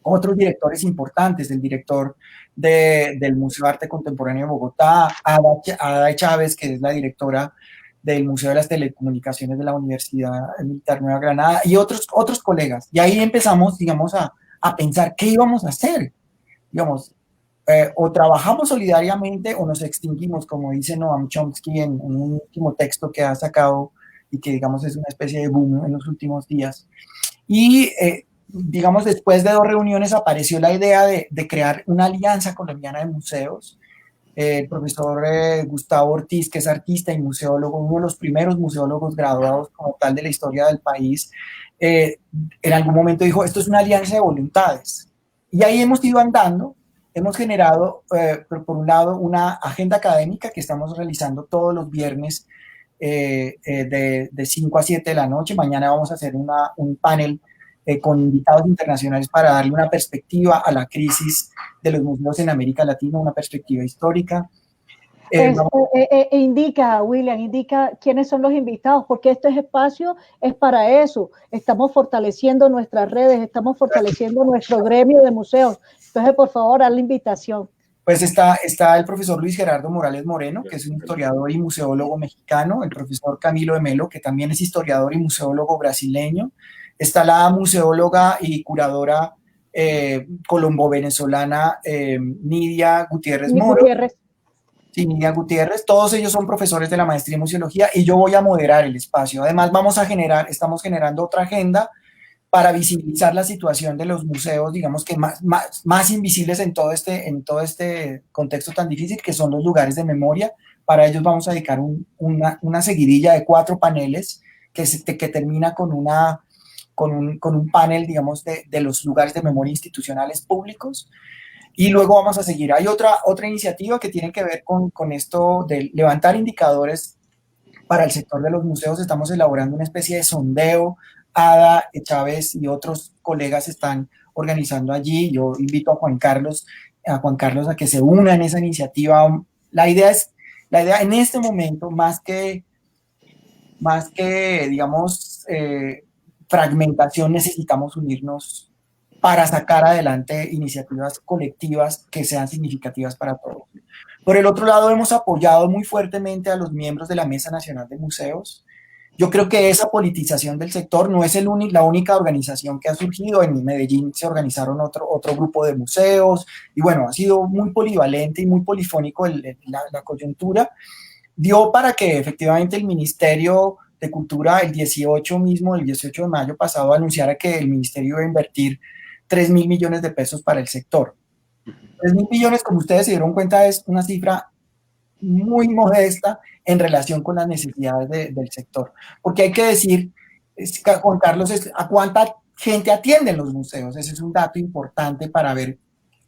otros directores importantes, el director del Museo de Arte Contemporáneo de Bogotá, Ada Chávez, que es la directora del Museo de las Telecomunicaciones de la Universidad Militar Nueva Granada, y otros colegas. Y ahí empezamos, digamos, a pensar qué íbamos a hacer. Digamos, o trabajamos solidariamente o nos extinguimos, como dice Noam Chomsky en un último texto que ha sacado y que, digamos, es una especie de boom en los últimos días. Y, digamos, después de 2 reuniones apareció la idea de crear una alianza colombiana de museos. El profesor Gustavo Ortiz, que es artista y museólogo, uno de los primeros museólogos graduados como tal de la historia del país, en algún momento dijo, esto es una alianza de voluntades. Y ahí hemos ido andando, hemos generado, por un lado, una agenda académica que estamos realizando todos los viernes de 5 a 7 de la noche. Mañana vamos a hacer un panel con invitados internacionales para darle una perspectiva a la crisis de los museos en América Latina, una perspectiva histórica. Indica, William, indica quiénes son los invitados, porque este espacio es para eso. Estamos fortaleciendo nuestras redes, estamos fortaleciendo nuestro gremio de museos. Entonces, por favor, haz la invitación. Pues está el profesor Luis Gerardo Morales Moreno, que es un historiador y museólogo mexicano, el profesor Camilo de Melo, que también es historiador y museólogo brasileño. Está la museóloga y curadora colombo-venezolana Nidia Gutiérrez Moro. Sí, Nidia Gutiérrez. Todos ellos son profesores de la maestría en museología y yo voy a moderar el espacio. Además, estamos generando otra agenda para visibilizar la situación de los museos, digamos que más invisibles en todo este contexto tan difícil, que son los lugares de memoria. Para ellos vamos a dedicar una seguidilla de 4 paneles que termina con un panel, digamos, de los lugares de memoria institucionales públicos. Y luego vamos a seguir. Hay otra iniciativa que tiene que ver con esto de levantar indicadores para el sector de los museos. Estamos elaborando una especie de sondeo. Ada Chávez y otros colegas están organizando allí. Yo invito a Juan Carlos a que se una en esa iniciativa. La idea en este momento, más que digamos, fragmentación, necesitamos unirnos para sacar adelante iniciativas colectivas que sean significativas para todos. Por el otro lado, hemos apoyado muy fuertemente a los miembros de la Mesa Nacional de Museos. Yo creo que esa politización del sector no es la única organización que ha surgido. En Medellín se organizaron otro grupo de museos y bueno, ha sido muy polivalente y muy polifónico la coyuntura. Dio para que efectivamente el Ministerio de Cultura el 18 de mayo pasado anunciara que el Ministerio iba a invertir 3.000 millones de pesos para el sector. 3.000 billones, como ustedes se dieron cuenta, es una cifra muy modesta en relación con las necesidades del sector. Porque hay que decir, Juan Carlos, a cuánta gente atienden los museos. Ese es un dato importante para ver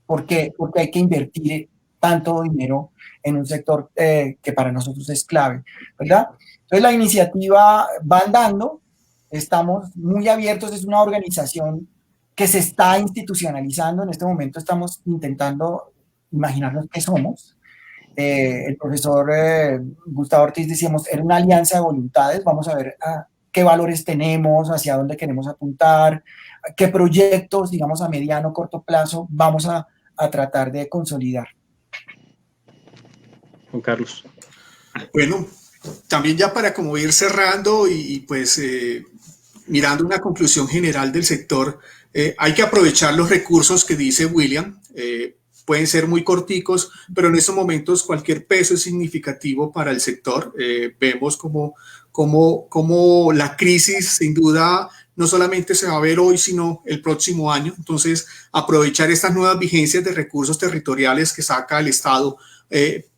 porque hay que invertir tanto dinero en un sector que para nosotros es clave, ¿verdad? Entonces la iniciativa va andando, estamos muy abiertos, es una organización que se está institucionalizando, en este momento estamos intentando imaginarnos qué somos. El profesor Gustavo Ortiz decíamos, era una alianza de voluntades, vamos a ver qué valores tenemos, hacia dónde queremos apuntar, qué proyectos, digamos, a mediano o corto plazo vamos a tratar de consolidar. Juan Carlos. Bueno, también ya para como ir cerrando y pues mirando una conclusión general del sector, hay que aprovechar los recursos que dice William. Pueden ser muy corticos, pero en estos momentos cualquier peso es significativo para el sector. Vemos como la crisis, sin duda, no solamente se va a ver hoy, sino el próximo año. Entonces, aprovechar estas nuevas vigencias de recursos territoriales que saca el Estado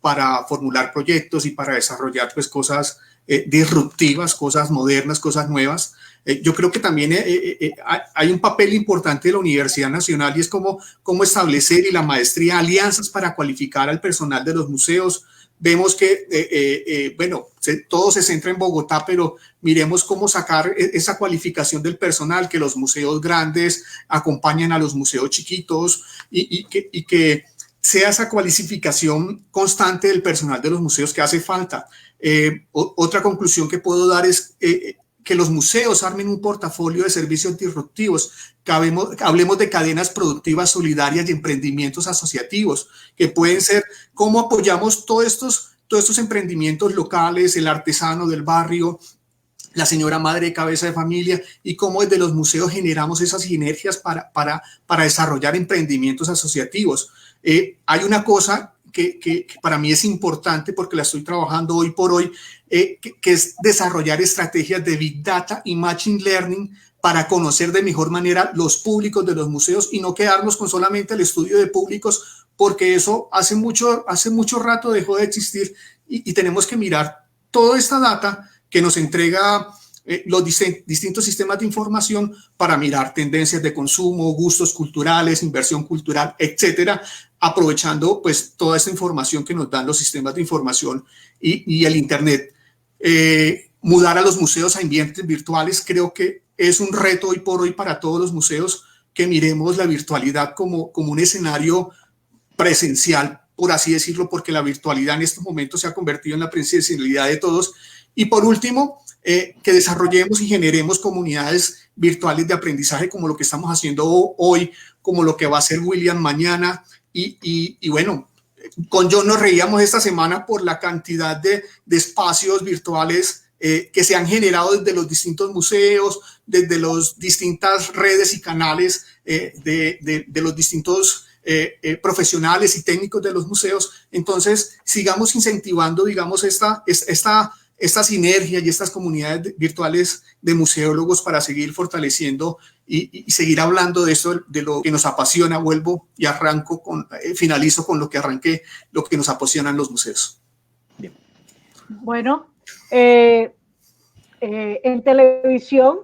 para formular proyectos y para desarrollar pues, cosas disruptivas, cosas modernas, cosas nuevas. Yo creo que también hay un papel importante de la Universidad Nacional y es cómo establecer y la maestría alianzas para cualificar al personal de los museos. Vemos que, bueno, todo se centra en Bogotá, pero miremos cómo sacar esa cualificación del personal, que los museos grandes acompañen a los museos chiquitos y que sea esa cualificación constante del personal de los museos que hace falta. Otra conclusión que puedo dar es que los museos armen un portafolio de servicios disruptivos, que hablemos de cadenas productivas solidarias y emprendimientos asociativos, que pueden ser cómo apoyamos todos estos emprendimientos locales, el artesano del barrio, la señora madre de cabeza de familia, y cómo desde los museos generamos esas sinergias para desarrollar emprendimientos asociativos. Hay una cosa que para mí es importante porque la estoy trabajando hoy por hoy, que es desarrollar estrategias de Big Data y Machine Learning para conocer de mejor manera los públicos de los museos y no quedarnos con solamente el estudio de públicos, porque eso hace mucho rato dejó de existir y tenemos que mirar toda esta data que nos entrega los distintos sistemas de información para mirar tendencias de consumo, gustos culturales, inversión cultural, etcétera, aprovechando pues toda esta información que nos dan los sistemas de información y el Internet. Mudar a los museos a ambientes virtuales creo que es un reto hoy por hoy para todos los museos, que miremos la virtualidad como un escenario presencial, por así decirlo, porque la virtualidad en estos momentos se ha convertido en la presencialidad de todos. Y por último, que desarrollemos y generemos comunidades virtuales de aprendizaje como lo que estamos haciendo hoy, como lo que va a hacer William mañana. Y bueno, con John nos reíamos esta semana por la cantidad de espacios virtuales que se han generado desde los distintos museos, desde las distintas redes y canales de los distintos profesionales y técnicos de los museos. Entonces, sigamos incentivando, digamos, esta sinergia y estas comunidades virtuales de museólogos para seguir fortaleciendo y seguir hablando de esto, de lo que nos apasiona. Vuelvo y finalizo con lo que arranqué, lo que nos apasionan los museos. Bien. Bueno, en televisión,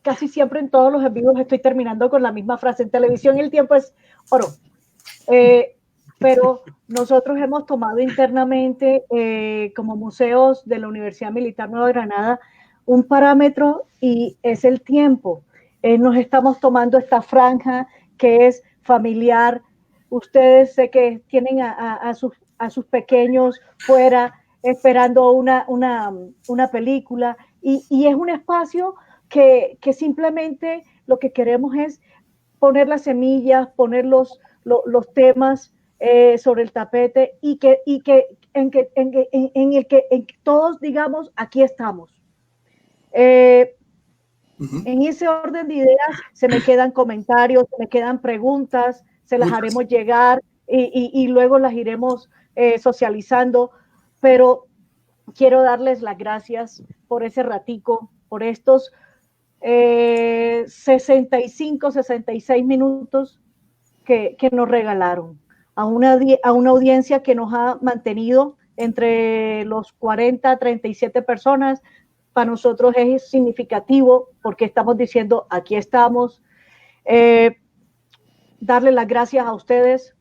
casi siempre en todos los en vivos estoy terminando con la misma frase. En televisión el tiempo es oro. Pero nosotros hemos tomado internamente, como museos de la Universidad Militar Nueva Granada, un parámetro y es el tiempo. Nos estamos tomando esta franja que es familiar. Ustedes sé que tienen a sus pequeños fuera esperando una película y es un espacio que simplemente lo que queremos es poner las semillas, poner los temas sobre el tapete y en el que todos digamos, aquí estamos. En ese orden de ideas se me quedan comentarios, se me quedan preguntas, se las haremos llegar y luego las iremos socializando, pero quiero darles las gracias por ese ratico, por estos 65, 66 minutos que nos regalaron. a una audiencia que nos ha mantenido entre los 40 a 37 personas. Para nosotros es significativo porque estamos diciendo, aquí estamos. Darle las gracias a ustedes,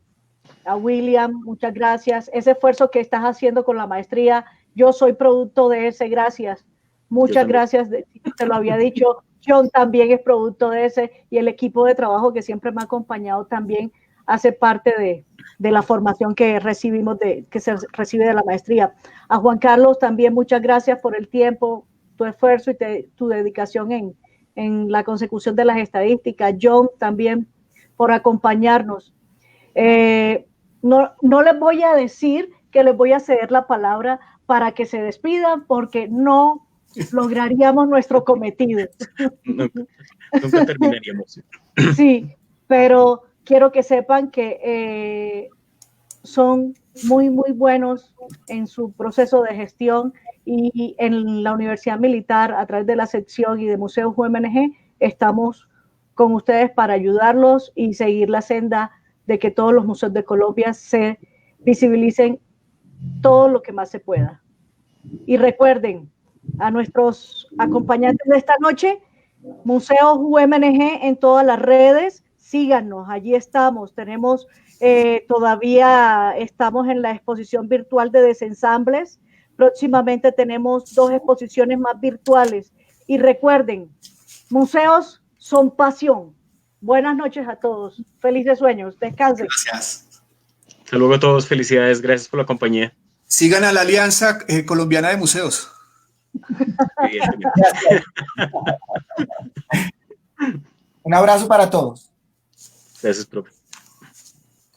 a William, muchas gracias. Ese esfuerzo que estás haciendo con la maestría, yo soy producto de ese, gracias. Muchas gracias, te lo había dicho. John también es producto de ese, y el equipo de trabajo que siempre me ha acompañado también hace parte de la formación que recibimos, que se recibe de la maestría. A Juan Carlos también muchas gracias por el tiempo, tu esfuerzo y tu dedicación en la consecución de las estadísticas. John también por acompañarnos. No les voy a decir que les voy a ceder la palabra para que se despidan, porque no lograríamos nuestro cometido. Nunca terminaríamos. Sí, pero quiero que sepan que son muy, muy buenos en su proceso de gestión, y en la Universidad Militar, a través de la sección y de Museos UMNG, estamos con ustedes para ayudarlos y seguir la senda de que todos los museos de Colombia se visibilicen todo lo que más se pueda. Y recuerden a nuestros acompañantes de esta noche, Museos UMNG en todas las redes, síganos, allí estamos. Tenemos todavía estamos en la exposición virtual de desensambles. Próximamente tenemos 2 exposiciones más virtuales. Y recuerden, museos son pasión. Buenas noches a todos. Felices sueños. Descansen. Gracias. Hasta luego a todos. Felicidades. Gracias por la compañía. Sigan a la Alianza Colombiana de Museos. Un abrazo para todos. Gracias, profe.